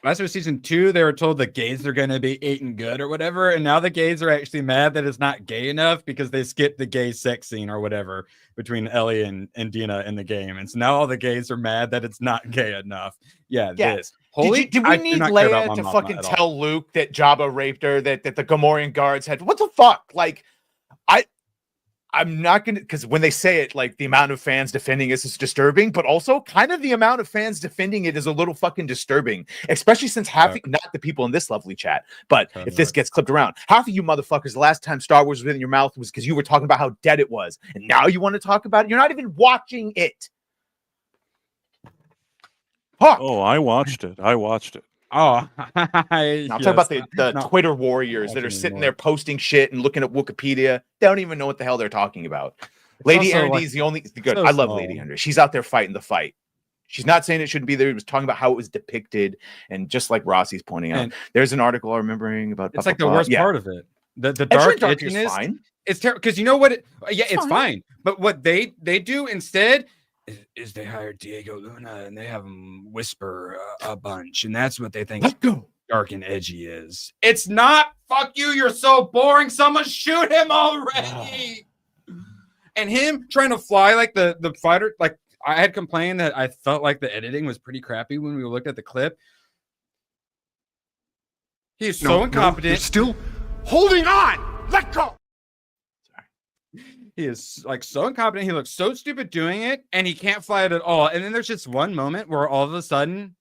Last of season 2, they were told the gays are going to be eating good or whatever, and now the gays are actually mad that it's not gay enough because they skipped the gay sex scene or whatever between Ellie and Dina in the game, and so now all the gays are mad that it's not gay enough. Yeah. This. Holy, Did we need Leia to fucking tell Luke that Jabba raped her, that the Gamorrean guards had? What the fuck? Like, I'm not gonna, because when they say it, like the amount of fans defending this is disturbing, but also kind of the amount of fans defending it is a little fucking disturbing, especially since not the people in this lovely chat, but if this gets clipped around, half of you motherfuckers, the last time Star Wars was in your mouth was because you were talking about how dead it was, and now you want to talk about it. You're not even watching it. Fuck. Oh, I watched it. Oh, I'm talking about the Twitter warriors that are sitting there posting shit and looking at Wikipedia. They don't even know what the hell they're talking about. Lady Erndi is the only good. so I love small. Lady Erndi. She's out there fighting the fight. She's not saying it shouldn't be there. It was talking about how it was depicted, and just like Rossi's pointing out, there's an article I'm remembering about. It's like the worst part of it. The dark edginess. Fine. It's terrible because you know what? It's fine. But what they do instead is they hire Diego Luna and they have him whisper a bunch, and that's what they think dark and edgy is. It's not. Fuck you. You're so boring. Someone shoot him already. And him trying to fly like the fighter, like I had complained that I felt like the editing was pretty crappy when we looked at the clip. He's so incompetent. You're still holding on. Let go. He is like so incompetent. He looks so stupid doing it, and he can't fly it at all. And then there's just one moment where all of a sudden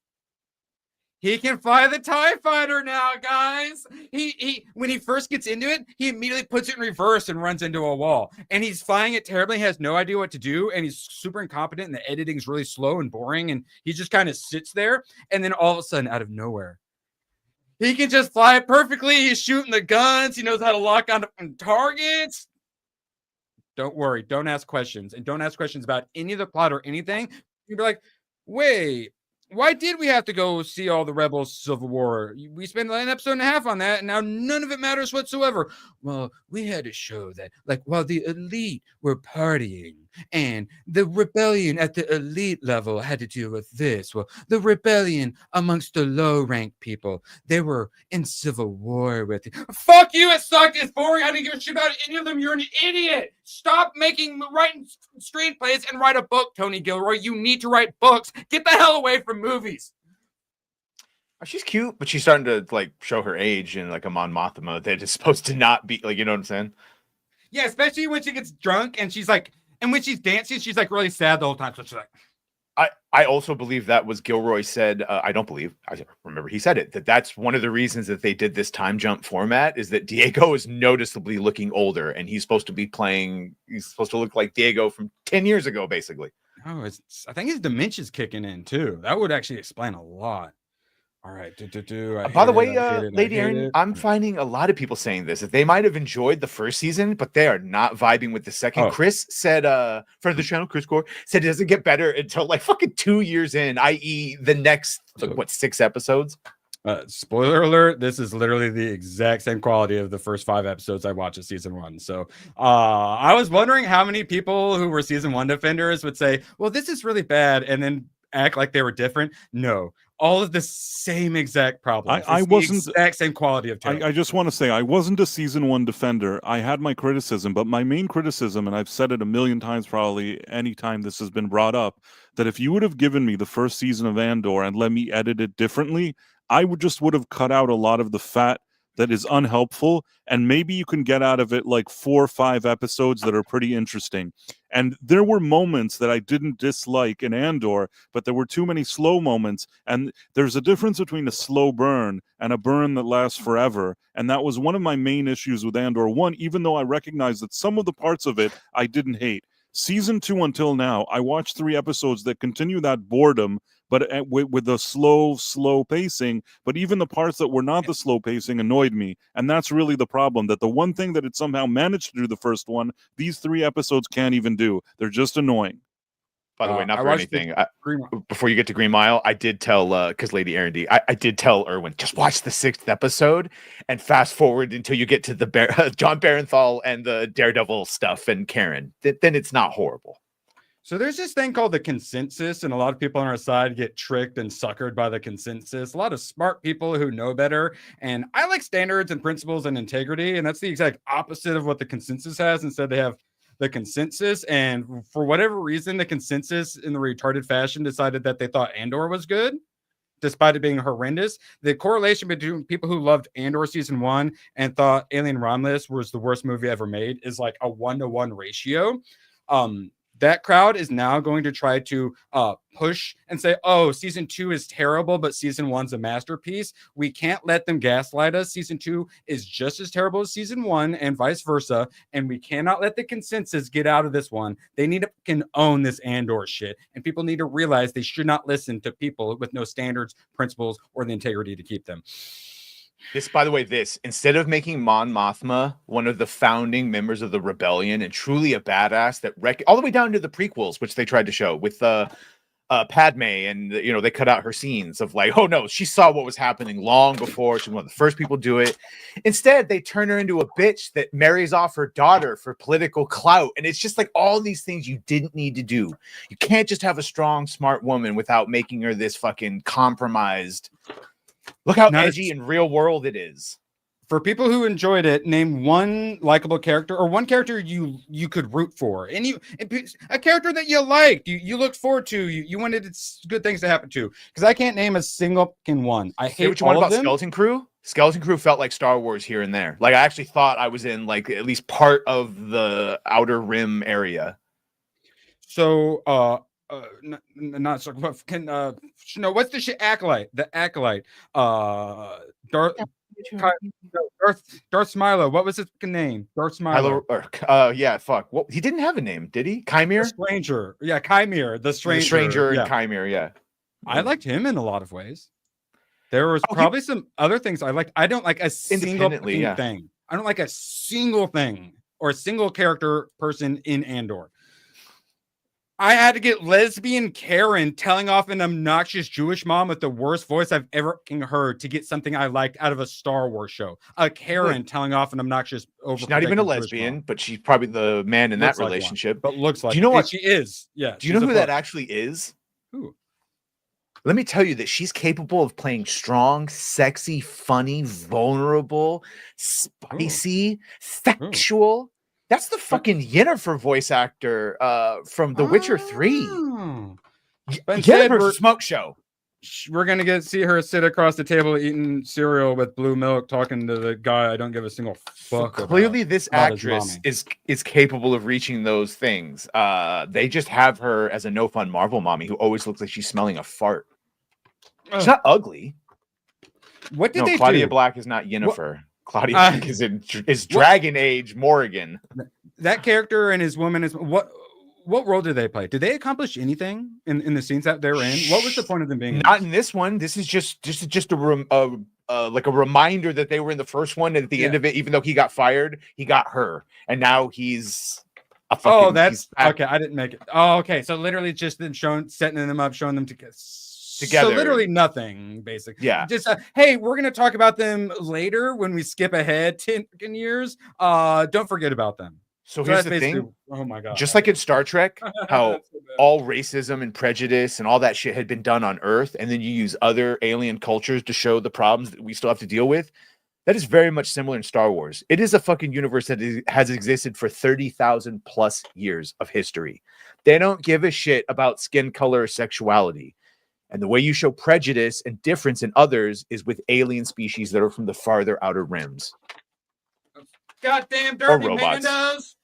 he can fly the TIE fighter now, guys. He when he first gets into it, he immediately puts it in reverse and runs into a wall. And he's flying it terribly, has no idea what to do, and he's super incompetent, and the editing's really slow and boring, and he just kind of sits there, and then all of a sudden, out of nowhere, he can just fly it perfectly. He's shooting the guns, he knows how to lock on targets. Don't worry, don't ask questions, and don't ask questions about any of the plot or anything. You'd be like, wait, why did we have to go see all the Rebels Civil War? We spent an episode and a half on that, and now none of it matters whatsoever. Well, we had to show that, like, while the elite were partying, and the rebellion at the elite level had to deal with this. Well, the rebellion amongst the low-ranked people, they were in civil war with it. Fuck you, it sucked, it's boring, I didn't give a shit about any of them, you're an idiot! Stop writing screenplays and write a book, Tony Gilroy. You need to write books. Get the hell away from movies. She's cute, but she's starting to like show her age in like a Mon Mothma that is supposed to not be, like, you know what I'm saying? Yeah, especially when she gets drunk and she's like, and when she's dancing, she's like really sad the whole time. So she's like, I also believe that was Gilroy said. I remember he said it, that's one of the reasons that they did this time jump format is that Diego is noticeably looking older, and he's supposed to look like Diego from 10 years ago, basically. Oh, I think his dementia's kicking in too. That would actually explain a lot. All right. By the way, Lady Erin, I'm finding a lot of people saying this, that they might have enjoyed the first season, but they are not vibing with the second. Oh. Chris said, friend of the channel, Chris Core, said it doesn't get better until like fucking 2 years in, i.e. the next, 6 episodes? Spoiler alert, this is literally the exact same quality of the first 5 episodes I watched of season 1. So I was wondering how many people who were season 1 defenders would say, well, this is really bad, and then act like they were different. No. All of the same exact problems. I wasn't the exact same quality of tone. I just want to say I wasn't a season 1 defender. I had my criticism, but my main criticism, and I've said it a million times probably anytime this has been brought up, that if you would have given me the first season of Andor and let me edit it differently, I would have cut out a lot of the fat that is unhelpful, and maybe you can get out of it like 4 or 5 episodes that are pretty interesting. And there were moments that I didn't dislike in Andor, but there were too many slow moments, and there's a difference between a slow burn and a burn that lasts forever, and that was one of my main issues with Andor 1, even though I recognize that some of the parts of it I didn't hate. Season 2 until now, I watched 3 episodes that continue that boredom, but with the slow pacing. But even the parts that were not the slow pacing annoyed me. And that's really the problem, that the one thing that it somehow managed to do the first one, these 3 episodes can't even do. They're just annoying. By the way, not I for watched anything. Green- Before you get to Green Mile, I did tell because Lady Aaron D, I did tell Erwin, just watch the 6th episode and fast forward until you get to the John Barenthal and the Daredevil stuff and Karen. Then it's not horrible. So there's this thing called the consensus, and a lot of people on our side get tricked and suckered by the consensus. A lot of smart people who know better. And I like standards and principles and integrity, and that's the exact opposite of what the consensus has. Instead, they have the consensus, and for whatever reason, the consensus in the retarded fashion decided that they thought Andor was good, despite it being horrendous. The correlation between people who loved Andor season 1 and thought Alien Romulus was the worst movie ever made is like a 1-to-1 ratio. That crowd is now going to try to push and say, oh, season 2 is terrible, but season 1's a masterpiece. We can't let them gaslight us. Season 2 is just as terrible as season 1 and vice versa. And we cannot let the consensus get out of this one. They need to can own this Andor shit. And people need to realize they should not listen to people with no standards, principles, or the integrity to keep them. This, by the way, instead of making Mon Mothma one of the founding members of the rebellion and truly a badass that all the way down to the prequels, which they tried to show with Padme, and they cut out her scenes of like, oh no, she saw what was happening long before. She's one of the first people to do it. Instead, they turn her into a bitch that marries off her daughter for political clout, and it's just like all these things you didn't need to do. You can't just have a strong, smart woman without making her this fucking compromised. Look how edgy and real world it is. For people who enjoyed it, name one likable character or one character you could root for. And a character that you liked, you looked forward to, you wanted good things to happen to. Because I can't name a single one. I hate what you want about Skeleton Crew? Skeleton Crew felt like Star Wars here and there. Like I actually thought I was in like at least part of the Outer Rim area. So not so what's the shit acolyte? The acolyte. Darth Smilo. What was his name? Darth Smilo. Yeah, fuck. Well, he didn't have a name, did he? Chimere? The Stranger. Yeah, Chimere. The Stranger. And Chimere, yeah. I liked him in a lot of ways. There was probably some other things I liked. I don't like a single thing. I don't like a single thing or a single character person in Andor. I had to get lesbian Karen telling off an obnoxious Jewish mom with the worst voice I've ever heard to get something I liked out of a Star Wars show. A Karen telling off an obnoxious She's not even a lesbian, but she's probably the man in that relationship. But looks like. Do you know what she is? Yeah. Do you know who that actually is? Who? Let me tell you that she's capable of playing strong, sexy, funny, vulnerable, spicy, sexual. That's the fucking Yennefer voice actor from The Witcher 3. Yennefer's Smoke Show. We're gonna see her sit across the table eating cereal with blue milk, talking to the guy I don't give a single fuck. So clearly, this actress is capable of reaching those things. They just have her as a no fun Marvel mommy who always looks like she's smelling a fart. She's not ugly. What did they Claudia do? Black is not Yennefer. Claudia Black is Dragon Age Morrigan. That character and his woman is what role did they play? Did they accomplish anything in the scenes that they're in? What was the point of them being not in this one? This is just a like a reminder that they were in the first one, and at the end of it, even though he got fired, he got her, and now he's a fucking. Oh, that's okay. I didn't make it. Oh, okay. So literally just then setting them up, showing them together. So literally nothing, basically. Yeah. Just hey, we're gonna talk about them later when we skip ahead 10 years. Don't forget about them. So here's the thing. Oh my god. Just like in Star Trek, how all racism and prejudice and all that shit had been done on Earth, and then you use other alien cultures to show the problems that we still have to deal with. That is very much similar in Star Wars. It is a fucking universe that has existed for 30,000 plus years of history. They don't give a shit about skin color or sexuality. And the way you show prejudice and difference in others is with alien species that are from the farther outer rims. Goddamn dirty Mandos.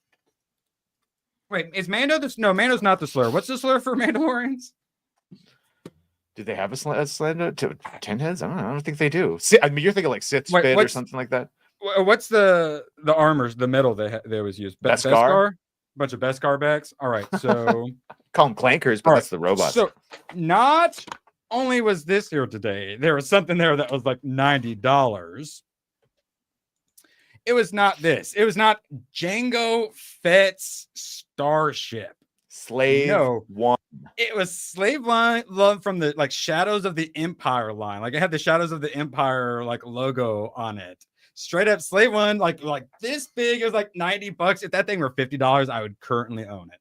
Wait, is Mando no, Mando's not the slur. What's the slur for Mandalorians? Do they have a slur to 10 heads? I don't think they do. I mean, you're thinking like Sith spit or something like that. What's the armors, the metal they always use? Beskar? Bunch of Beskar bags. All right, so call them clankers, but that's the robots. So not only was this here today, there was something there that was like $90. It was not this. It was not Jango Fett's Starship. Slave One. It was Slave Line Love from the like Shadows of the Empire line. Like it had the Shadows of the Empire like logo on it. Straight up Slave One, like this big. It was like $90. If that thing were $50, I would currently own it.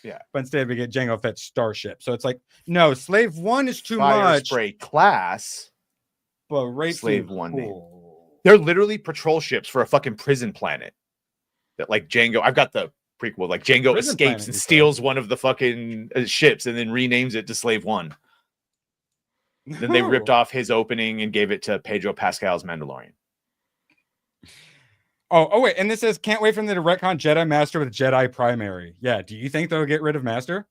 Yeah. But instead we get Jango Fett Starship. So it's like, no, Slave One is too Fire much. Spray class. But race Slave One name. They're literally patrol ships for a fucking prison planet. That like Django, I've got the prequel. Like Django Prison escapes planet, and you steals one of the fucking ships and then renames it to Slave One. Then they ripped off his opening and gave it to Pedro Pascal's Mandalorian. Oh wait, and this says can't wait from the retcon Jedi Master with Jedi Primary. Yeah, do you think they'll get rid of Master?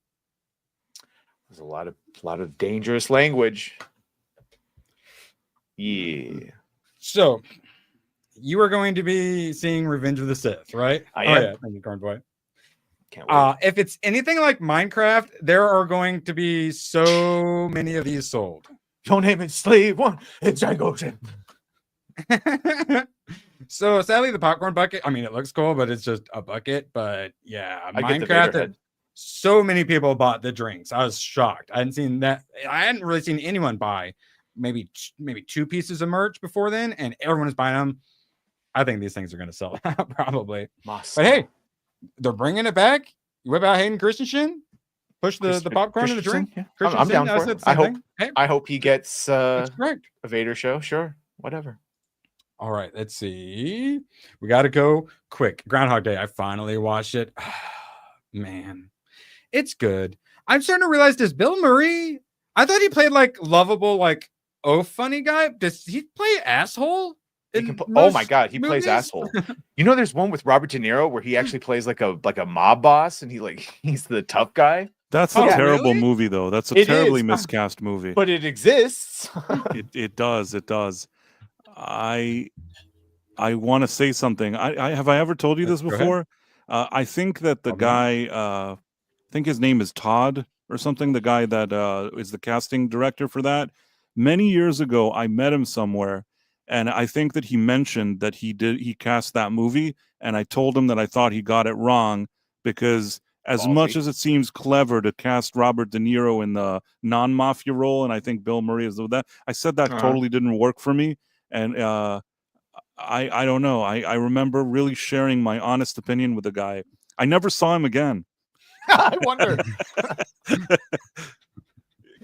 There's a lot of dangerous language. Yeah. So you are going to be seeing Revenge of the Sith, right? I am. Oh, yeah, thank you, Corn Boy. Can't wait. If it's anything like Minecraft, there are going to be so many of these sold. Don't name it Slave One. It's Django ship. So sadly, the popcorn bucket. I mean, it looks cool, but it's just a bucket. But yeah, I get the Vader Minecraft. head. So many people bought the drinks. I was shocked. I hadn't seen that. I hadn't really seen anyone buy maybe 2 pieces of merch before then, and everyone is buying them. I think these things are going to sell out probably. But hey, they're bringing it back. You whip out Hayden Christensen, push the popcorn and the drink. Yeah. I'm down for it. I hope he gets a Vader show. Sure, whatever. All right, let's see. We got to go quick. Groundhog Day. I finally watched it. Man, it's good. I'm starting to realize, does Bill Murray? I thought he played like lovable, like funny guy. Does he play asshole? Oh my god, he plays asshole. You know, there's one with Robert De Niro where he actually plays like a mob boss, and he's the tough guy. That's a terrible movie, though. That's a terribly miscast movie. But it exists. It does. It does. I want to say something. Have I ever told you this before? I think that the guy, I think his name is Todd or something. The guy that is the casting director for that. Many years ago, I met him somewhere, and I think that he mentioned that he cast that movie, and I told him that I thought he got it wrong because as much as it seems clever to cast Robert De Niro in the non-mafia role, and I think Bill Murray is that, I said that totally didn't work for me. And I don't know. I remember really sharing my honest opinion with the guy. I never saw him again. I wonder.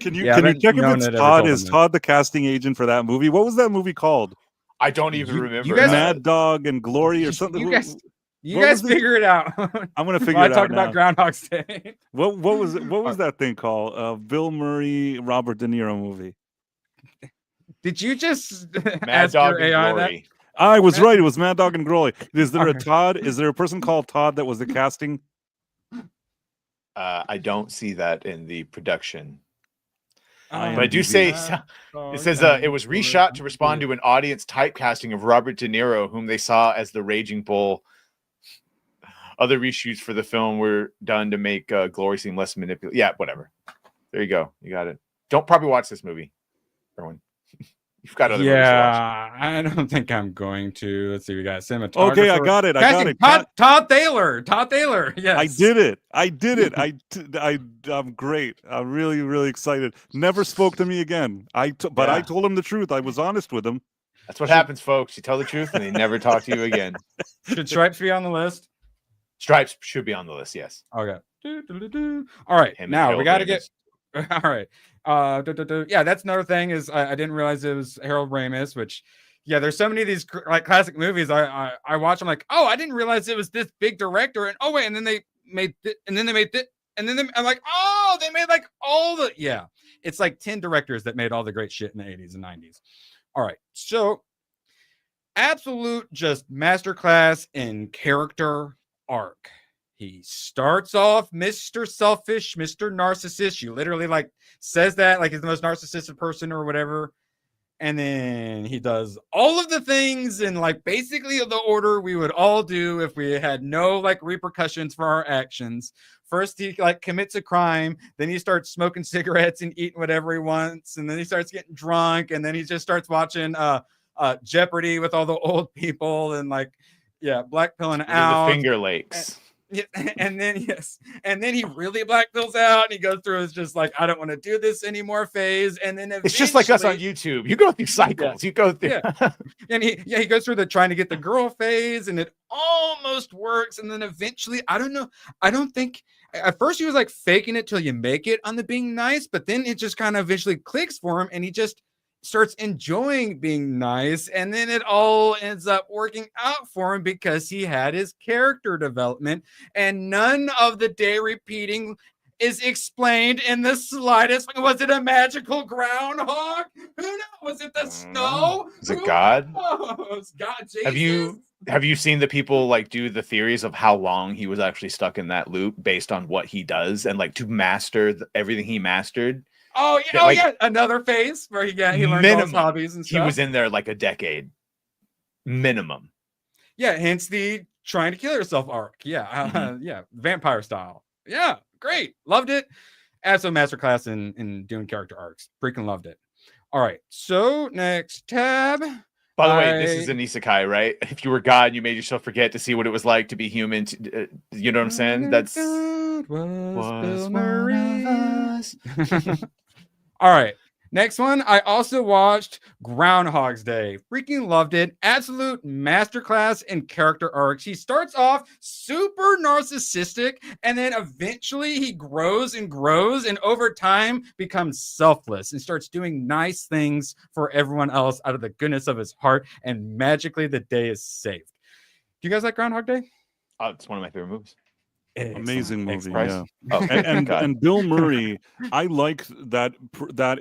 Can you check if it's Todd? Is Todd the casting agent for that movie? What was that movie called? I don't even remember. You guys, Mad Dog and Glory or something. You guys figure it out. I'm gonna figure it out. I talked about Groundhog's Day. What was it? What was that thing called? Bill Murray, Robert De Niro movie. Did you just Mad Dog and Glory? I was right. It was Mad Dog and Glory. Is there a Todd? Is there a person called Todd that was the casting? I don't see that in the production. But I do say it says it was reshot to respond to an audience typecasting of Robert De Niro, whom they saw as the Raging Bull. Other reshoots for the film were done to make Glory seem less manipulative. Yeah, whatever. There you go. You got it. Don't probably watch this movie, Erwin. You've got other movies to watch. I don't think I'm going to. Let's see. We got cinematographer. Okay, I got it. Todd Taylor. Yes, I did it. I'm great. I'm really, really excited. Never spoke to me again. I told him the truth. I was honest with him. That's what happens, folks. You tell the truth and they never talk to you again. Should Stripes be on the list? Stripes should be on the list. Yes. Okay. All right. Now we got to get. All right. Yeah, that's another thing is I didn't realize it was Harold Ramis, which there's so many of these like classic movies I watch. I'm like, oh, I didn't realize it was this big director, and oh wait, and then they made it, and then they made it, and then I'm like, oh, they made like all the it's like 10 directors that made all the great shit in the 80s and 90s. All right, so absolute just masterclass in character arc. He starts off Mr. Selfish, Mr. Narcissist. She literally like says that like he's the most narcissistic person or whatever. And then he does all of the things in like basically the order we would all do if we had no like repercussions for our actions. First, he like commits a crime. Then he starts smoking cigarettes and eating whatever he wants. And then he starts getting drunk. And then he just starts watching Jeopardy with all the old people and like, black pilling out. The Finger Lakes. Yeah, and then he really black pills out and he goes through his just like, I don't want to do this anymore phase. And then it's just like us on YouTube. You go through cycles. You go through and he goes through the trying to get the girl phase, and it almost works. And then eventually, I don't know. I don't think at first he was like faking it till you make it on the being nice, but then it just kind of eventually clicks for him, and he just starts enjoying being nice, and then it all ends up working out for him because he had his character development, and none of the day repeating is explained in the slightest. Was it a magical groundhog? Who knows? Was it the snow? Is it God? God, Jesus. Have you seen the people like do the theories of how long he was actually stuck in that loop based on what he does, and like to master everything he mastered? Oh yeah, another phase where he learned all his hobbies and stuff. He was in there like a decade minimum. Yeah, hence the trying to kill yourself arc. Yeah, yeah, vampire style. Yeah, great, loved it. Absolute masterclass in doing character arcs. Freaking loved it. All right, so next tab. By the way, this is an isekai, right? If you were God, you made yourself forget to see what it was like to be human. You know what I'm saying? That's was Bill Murray. All right. Next one, I also watched Groundhog's Day. Freaking loved it. Absolute masterclass in character arcs. He starts off super narcissistic, and then eventually he grows and grows, and over time becomes selfless and starts doing nice things for everyone else out of the goodness of his heart, and magically the day is saved. Do you guys like Groundhog Day? Oh, it's one of my favorite movies. Amazing movie, yeah. Oh, and Bill Murray, I liked that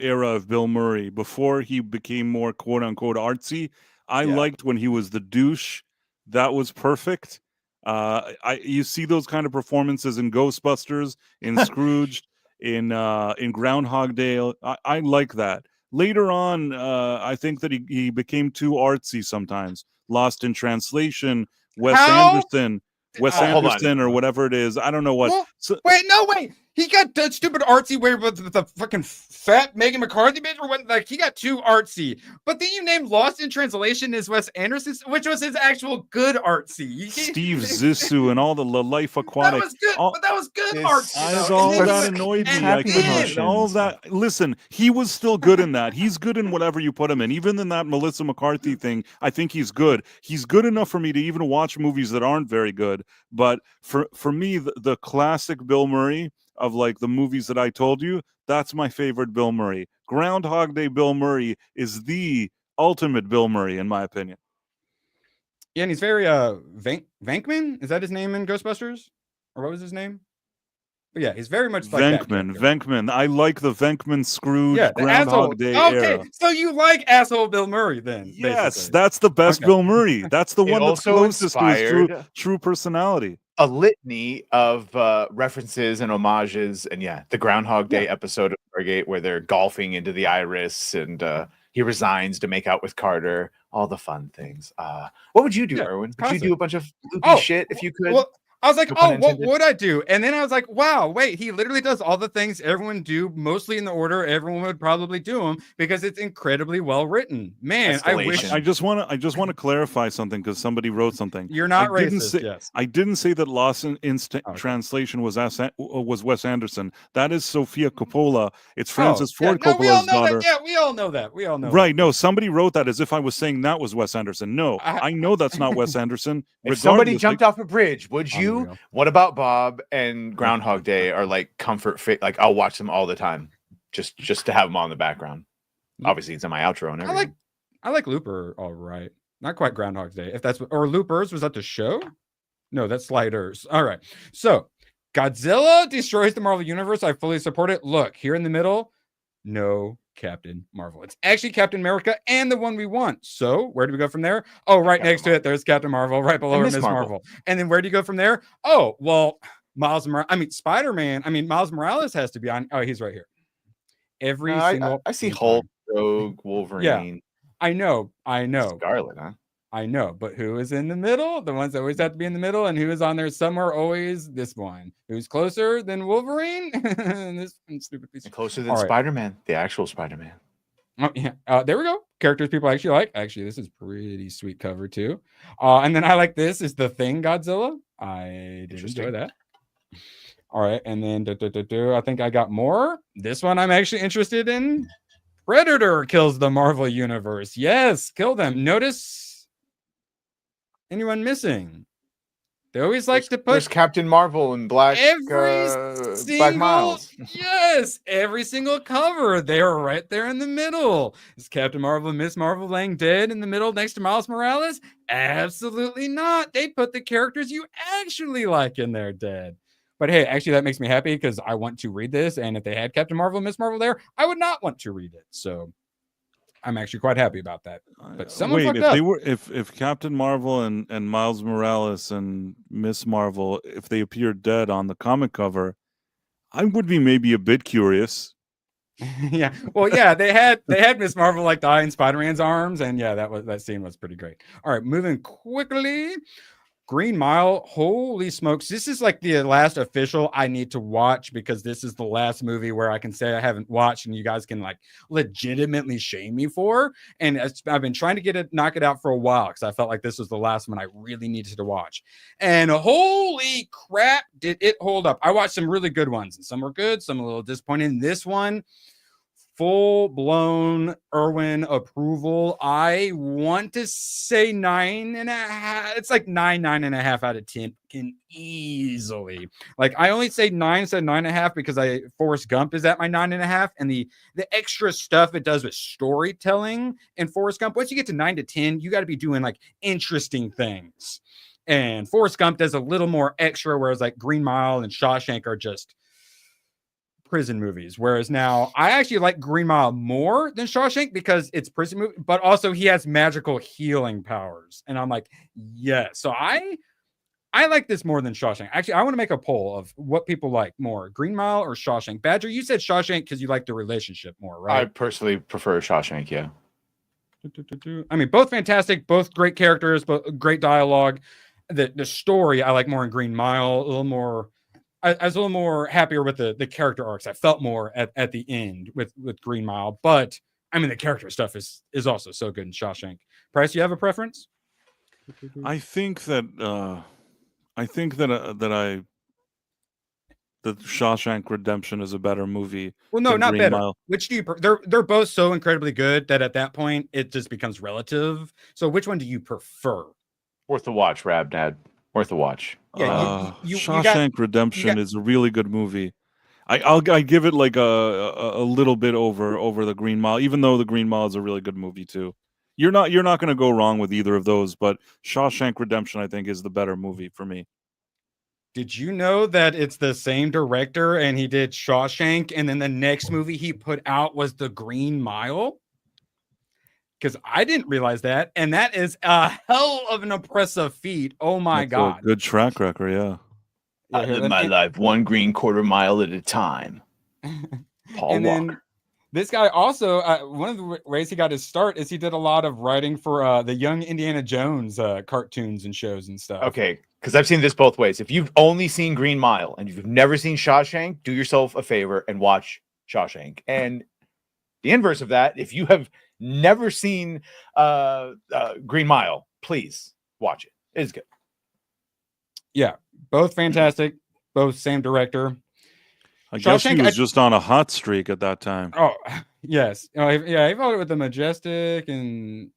era of Bill Murray before he became more quote unquote artsy. I liked when he was the douche. That was perfect. You see those kind of performances in Ghostbusters, in Scrooge, in Groundhog Day. I like that. Later on, I think that he became too artsy sometimes. Lost in Translation, Wes Anderson. Anderson or whatever it is. I don't know what. Well, wait. He got that stupid artsy way with the fucking fat Megan McCarthy bitch, or what? Like he got too artsy. But then you named Lost in Translation as Wes Anderson, which was his actual good artsy. Steve Zissou and all the Life Aquatic. That was good, but that was good artsy. All that annoyed me. I couldn't. All that. Listen, he was still good in that. He's good in whatever you put him in. Even in that Melissa McCarthy thing, I think he's good. He's good enough for me to even watch movies that aren't very good. But for me, the classic Bill Murray of like the movies that I told you, that's my favorite Bill Murray. Groundhog Day Bill Murray is the ultimate Bill Murray, in my opinion. Yeah, and he's very Venkman? Is that his name in Ghostbusters? Or what was his name? But yeah, he's very much like Venkman. I like the Venkman Scrooge Groundhog Day era. So you like asshole Bill Murray then? Yes, basically. That's the best Bill Murray. That's the one that's closest to his true personality. A litany of references and homages, and the Groundhog Day episode of Stargate where they're golfing into the iris, and he resigns to make out with Carter. All the fun things. What would you do, Erwin? Would you do a bunch of loopy shit if you could? Well, I was like, what would I do? And then I was like, wow, wait, he literally does all the things everyone do, mostly in the order everyone would probably do them, because it's incredibly well written. Man, Escalation. I just want to clarify something, because somebody wrote something. You're not racist. I didn't say that Lost in Translation was Wes Anderson. That is Sofia Coppola. It's Francis Ford Coppola's daughter. We all know that. We all know. Right? No, somebody wrote that as if I was saying that was Wes Anderson. No, I know that's not Wes Anderson. If somebody jumped off a bridge, would you? What about Bob and Groundhog Day are like comfort like I'll watch them all the time, just to have them on the background. Obviously, it's in my outro and everything. I like Looper. All right, not quite Groundhog Day. If that's or Loopers, was that the show? No, that's Sliders. All right, so Godzilla destroys the Marvel Universe. I fully support it. Look here in the middle. No Captain Marvel. It's actually Captain America and the one we want. So where do we go from there? Oh, right next to it, there's Captain Marvel. Right below her, Miss Marvel. And then where do you go from there? Oh, well, Spider-Man. Miles Morales has to be on. Oh, he's right here. Every single. I see Hulk, Rogue, Wolverine. Yeah, I know. Scarlet, huh? I know, but who is in the middle? The ones that always have to be in the middle, and who is on there somewhere always? This one. Who's closer than Wolverine? And this stupid piece. Closer than Spider-Man, the actual Spider-Man. Oh yeah, there we go. characters people actually like. Actually, this is pretty sweet cover too. And then I like this is the Thing Godzilla. I did enjoy that. All right, and then I think I got more. This one I'm actually interested in. Predator kills the Marvel Universe. Yes, kill them. Notice anyone missing? They always like to put Where's Captain Marvel and Black single, Miles. Yes, every single cover. They're right there in the middle. Is Captain Marvel and Miss Marvel laying dead in the middle next to Miles Morales? Absolutely not. They put the characters you actually like in there dead. But hey, actually, that makes me happy because I want to read this. And if they had Captain Marvel and Miss Marvel there, I would not want to read it. So I'm actually quite happy about that. But someone fucked up. They were if Captain Marvel and Miles Morales and Miss Marvel, if they appeared dead on the comic cover, I would be maybe a bit curious. Yeah. Well, yeah, they had Miss Marvel like die in Spider-Man's arms, and yeah, that scene was pretty great. All right, moving quickly. Green Mile, holy smokes. This is like the last official I need to watch because this is the last movie where I can say I haven't watched and you guys can like legitimately shame me for. And I've been trying to knock it out for a while because I felt like this was the last one I really needed to watch. And holy crap, did it hold up. I watched some really good ones and some were good, some a little disappointing. This one, full-blown Irwin approval. I want to say 9.5. It's like 9.5 out of 10 can easily. Like I only say 9 instead of 9.5 because Forrest Gump is at my 9.5, and the extra stuff it does with storytelling in Forrest Gump. Once you get to 9 to 10, you got to be doing like interesting things. And Forrest Gump does a little more extra, whereas like Green Mile and Shawshank are just prison movies, whereas now I actually like Green Mile more than Shawshank because it's prison movie, but also he has magical healing powers, and I'm like, yeah. So I like this more than Shawshank. Actually, I want to make a poll of what people like more, Green Mile or Shawshank. Badger, you said Shawshank because you like the relationship more, right? I personally prefer Shawshank. Yeah. I mean, both fantastic, both great characters, both great dialogue. The story I like more in Green Mile, a little more. I was a little more happier with the character arcs. I felt more at the end with Green Mile, but I mean the character stuff is also so good in Shawshank. Price, you have a preference? I think that Shawshank Redemption is a better movie. Well, no, than not Green better. Mile. Which do you? They're both so incredibly good that at that point it just becomes relative. So which one do you prefer? Worth the watch, Rabdad. Worth a watch. Yeah, Shawshank Redemption is a really good movie. I give it like a little bit over the Green Mile, even though the Green Mile is a really good movie too. You're not going to go wrong with either of those, but Shawshank Redemption I think is the better movie for me. Did you know that it's the same director and he did Shawshank, and then the next movie he put out was The Green Mile? Because I didn't realize that, and that is a hell of an impressive feat. Oh my God. A good track record, yeah. I live my life 1 green quarter mile at a time. Paul and Walker. Then this guy also, one of the ways he got his start is he did a lot of writing for the Young Indiana Jones cartoons and shows and stuff. Okay, because I've seen this both ways. If you've only seen Green Mile and you've never seen Shawshank, do yourself a favor and watch Shawshank. And the inverse of that, if you have never seen Green Mile, please watch it. It is good. Yeah, both fantastic, both same director. I guess he was just on a hot streak at that time. Oh, yes. Yeah, he followed it with The Majestic and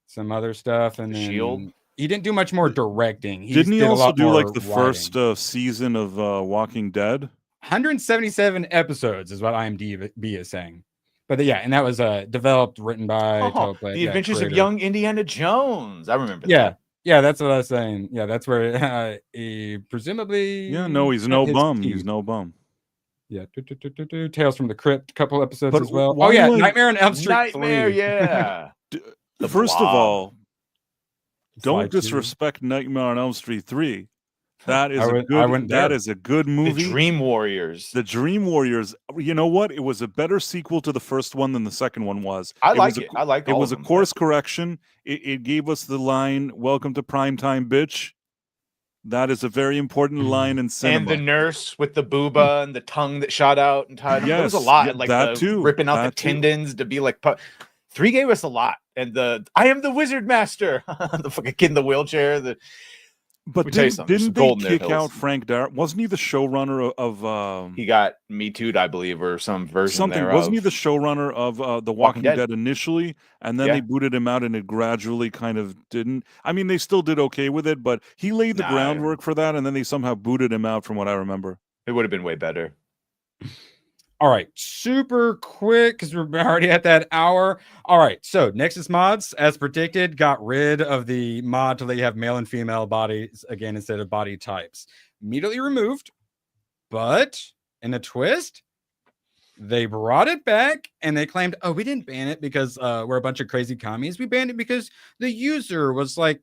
some other stuff. And then Shield. He didn't do much more directing. Didn't he also do like the writing. first season of Walking Dead? 177 episodes is what IMDb is saying. But yeah, and that was developed, written by The Adventures of Young Indiana Jones. I remember that. Yeah, that's what I was saying. Yeah, that's where he presumably. Yeah, no, he's no bum. He's no bum. Yeah, Tales from the Crypt, a couple episodes as well. Oh yeah, Nightmare on Elm Street 3. Yeah. First of all, don't disrespect Nightmare on Elm Street 3. That is a good movie. The Dream Warriors. The Dream Warriors. You know what? It was a better sequel to the first one than the second one was. I like it. I like it. It was a course correction. It gave us the line, "Welcome to primetime, bitch." That is a very important line in cinema. And the nurse with the booba and the tongue that shot out and tied. Yes, there was a lot like that too. Ripping out the tendons to be like 3 gave us a lot, and I am the wizard master, the fucking kid in the wheelchair. But didn't they kick out Frank Darabont? Wasn't he the showrunner of? He got Me Too'd, I believe, or some version something. thereof. Wasn't he the showrunner of The Walking Dead initially, and then they booted him out, and it gradually kind of didn't. I mean, they still did okay with it, but he laid the groundwork for that, and then they somehow booted him out, from what I remember. It would have been way better. All right, super quick because we're already at that hour. All right, so Nexus Mods, as predicted, got rid of the mod to let you have male and female bodies again instead of body types. Immediately removed, but in a twist, they brought it back and they claimed, oh, we didn't ban it because we're a bunch of crazy commies. We banned it because the user was like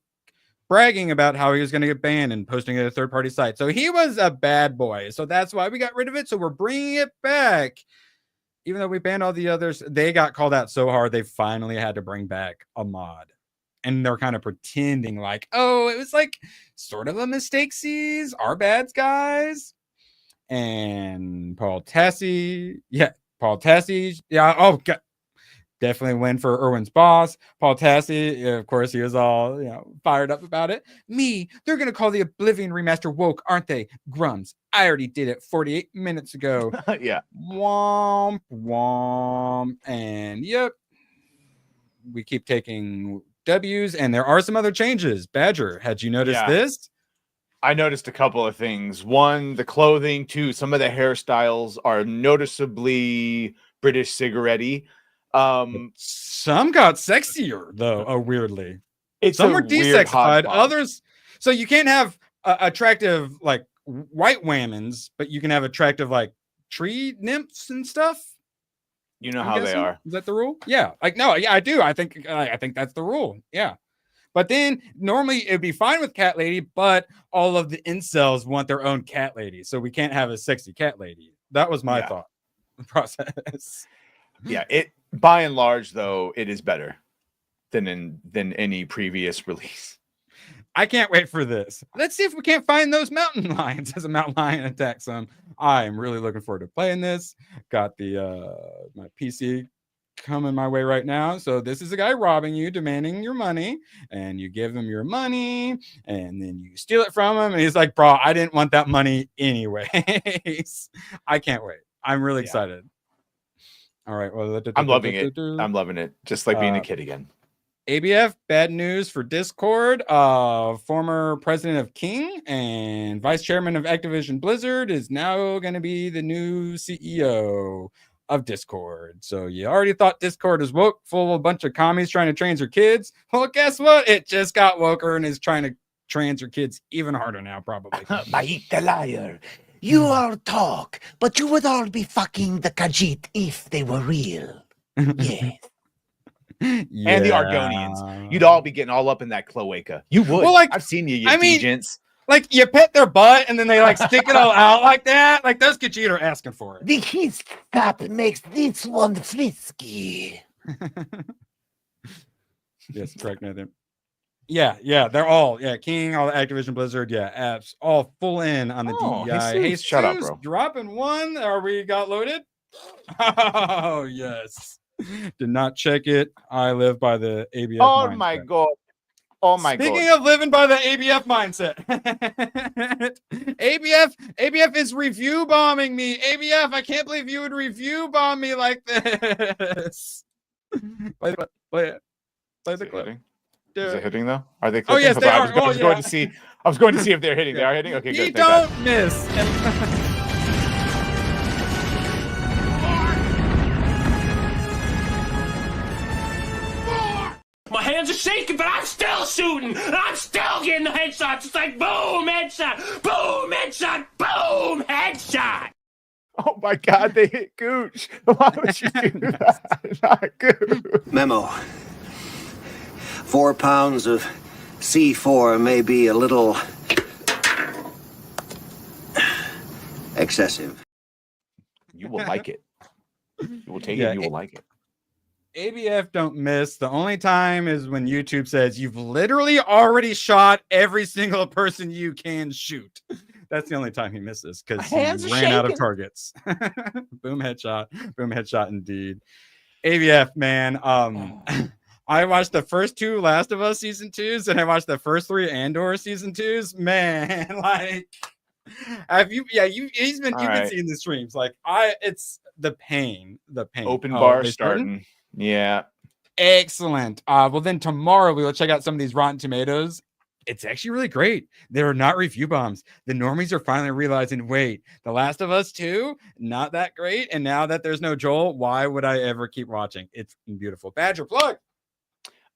bragging about how he was going to get banned and posting it at a third-party site. So he was a bad boy. So that's why we got rid of it. So we're bringing it back. Even though we banned all the others, they got called out so hard, they finally had to bring back a mod. And they're kind of pretending like, oh, it was like sort of a mistake-sies. Our bads, guys. And Paul Tassi. Yeah, oh, God. Definitely win for Irwin's boss. Paul Tassi, of course, he was all fired up about it. They're going to call the Oblivion Remaster woke, aren't they? Grums. I already did it 48 minutes ago. Yeah. Womp, womp. And yep, we keep taking W's, and there are some other changes. Badger, had you noticed this? I noticed a couple of things. One, the clothing. Two, some of the hairstyles are noticeably British cigarette-y. Some got sexier though. Weirdly, some were desexified. Others, so you can't have attractive like white women's, but you can have attractive like tree nymphs and stuff. You know how they are. Is that the rule? Yeah. Like no, yeah, I do. I think that's the rule. Yeah. But then normally it'd be fine with cat lady, but all of the incels want their own cat lady, so we can't have a sexy cat lady. That was my thought process. Yeah, it by and large though it is better than any previous release. I can't wait for this. Let's see if we can't find those mountain lions as a mountain lion attacks them. I am really looking forward to playing this. Got the my PC coming my way right now. So this is a guy robbing you, demanding your money, and you give him your money, and then you steal it from him, and he's like, bro, I didn't want that money anyways. I can't wait. I'm really excited. All right. Well, I'm loving it. I'm loving it. Just like being a kid again. ABF, bad news for Discord. Former president of King and vice chairman of Activision Blizzard is now going to be the new CEO of Discord. So you already thought Discord is woke, full of a bunch of commies trying to trans your kids. Well, guess what? It just got woker and is trying to trans your kids even harder now, probably. Bait the liar. You all talk, but you would all be fucking the Khajiit if they were real. Yes. And the Argonians. You'd all be getting all up in that cloaca. You would. Well, like, I've seen you degens. Like, you pet their butt and then they, like, stick it all out like that. Like, those Khajiit are asking for it. The his cap makes this one frisky. Yes, correct, Nathan. Yeah, they're all, King, all the Activision Blizzard, apps, all full in on the DEI. Hey, shut up, bro. Dropping one. Are we got loaded? Oh, yes. Did not check it. I live by the ABF mindset. My God. Oh, my God. Speaking of living by the ABF mindset, ABF is review bombing me. ABF, I can't believe you would review bomb me like this. Play the clip. Is it hitting though? Are they? Oh yes, they are. I was going to see. I was going to see if they're hitting. They are hitting. Okay, good. You don't miss. My hands are shaking, but I'm still shooting. I'm still getting the headshots. It's like boom, headshot, boom, headshot, boom, headshot. Oh my God, they hit Gooch. Why would you do that? Not Gooch. Memo. 4 pounds of C4 may be a little excessive. You will like it. You will take it. You will like it. ABF don't miss. The only time is when YouTube says you've literally already shot every single person you can shoot. That's the only time he misses because he ran out of targets. Boom headshot indeed. AVF, man. I watched the first 2 Last of Us season 2s, and I watched the first 3 Andor season 2s. Man, like, have you? Yeah, you've been seeing the streams. Like, it's the pain. Open bar starting. Yeah. Excellent. Well, then tomorrow we will check out some of these Rotten Tomatoes. It's actually really great. They're not review bombs. The normies are finally realizing, wait, The Last of Us 2, not that great. And now that there's no Joel, why would I ever keep watching? It's beautiful. Badger, plug.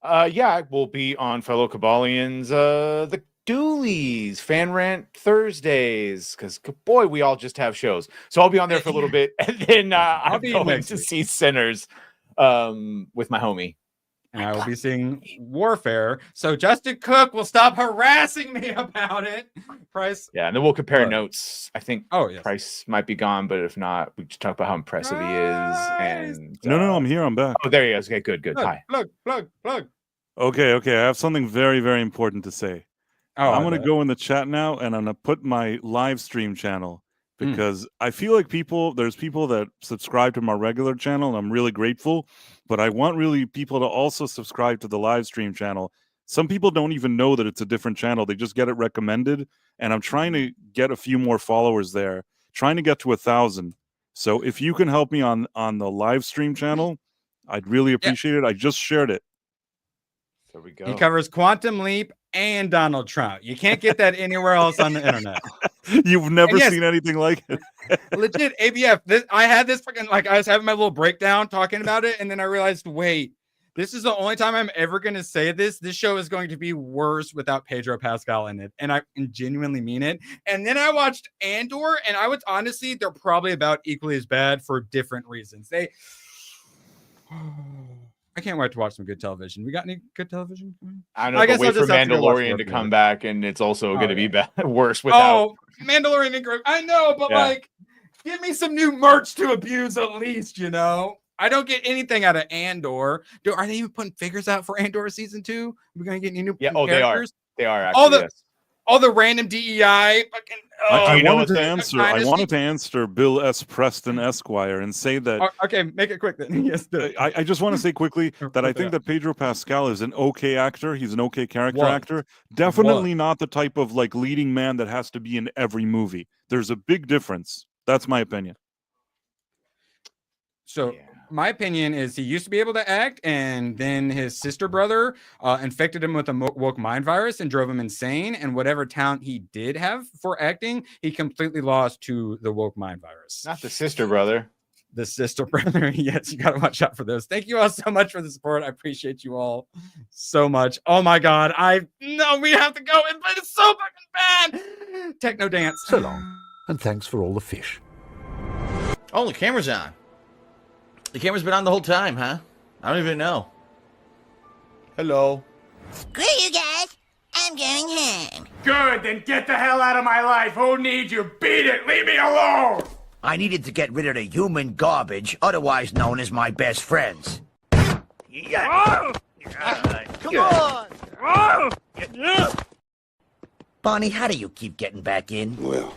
Yeah, we'll be on fellow Cabalians, the Doolies, Fan Rant Thursdays, because boy, we all just have shows. So I'll be on there for a little bit, and then I'm going to see Sinners with my homie. And I will be seeing Warfare. So Justin Cook will stop harassing me about it. Price. Yeah, and then we'll compare notes. I think yes. Price might be gone, but if not, we just talk about how impressive he is. And No, I'm here. I'm back. Oh, there he is. Okay, good. Hi. Plug. Okay. I have something very, very important to say. I'm going to go in the chat now, and I'm going to put my live stream channel because I feel like there's people that subscribe to my regular channel, and I'm really grateful, but I want really people to also subscribe to the live stream channel. Some people don't even know that it's a different channel. They just get it recommended, and I'm trying to get a few more followers there, trying to get to 1,000. So if you can help me on the live stream channel, I'd really appreciate it. I just shared it. There we go. He covers Quantum Leap and Donald Trump. You can't get that anywhere else on the internet. You've never seen anything like it. Legit, ABF. I had this freaking, like, I was having my little breakdown talking about it, and then I realized, wait, this is the only time I'm ever going to say this. This show is going to be worse without Pedro Pascal in it, and I genuinely mean it. And then I watched Andor, and I would honestly, they're probably about equally as bad for different reasons. I can't wait to watch some good television. We got any good television? I know, but wait for Mandalorian to come back, and it's also going to be worse without. Oh, Mandalorian! I know, but like, give me some new merch to abuse at least. You know, I don't get anything out of Andor. Are they even putting figures out for Andor season 2? We're going to get any new characters? They are actually. All the random DEI fucking. I wanted to answer Bill S. Preston Esquire and say that. Okay, make it quick then. Yes. I just want to say quickly that I think that Pedro Pascal is an okay actor. He's an okay character actor. Definitely not the type of like leading man that has to be in every movie. There's a big difference. That's my opinion. So my opinion is he used to be able to act, and then his sister brother infected him with a woke mind virus and drove him insane. And whatever talent he did have for acting, he completely lost to the woke mind virus. Not the sister brother. The sister brother. Yes, you got to watch out for those. Thank you all so much for the support. I appreciate you all so much. Oh my God. We have to go, but it's so fucking bad. Techno dance. So long, and thanks for all the fish. Oh, the camera's on. The camera's been on the whole time, huh? I don't even know. Hello. Screw you guys. I'm going home. Good, then get the hell out of my life. Who needs you? Beat it. Leave me alone. I needed to get rid of the human garbage, otherwise known as my best friends. Come on! Bonnie, how do you keep getting back in? Well,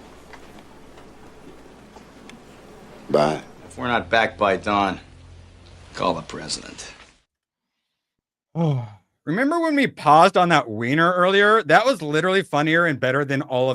bye. If we're not back by dawn, call the president. Remember when we paused on that wiener earlier? That was literally funnier and better than all of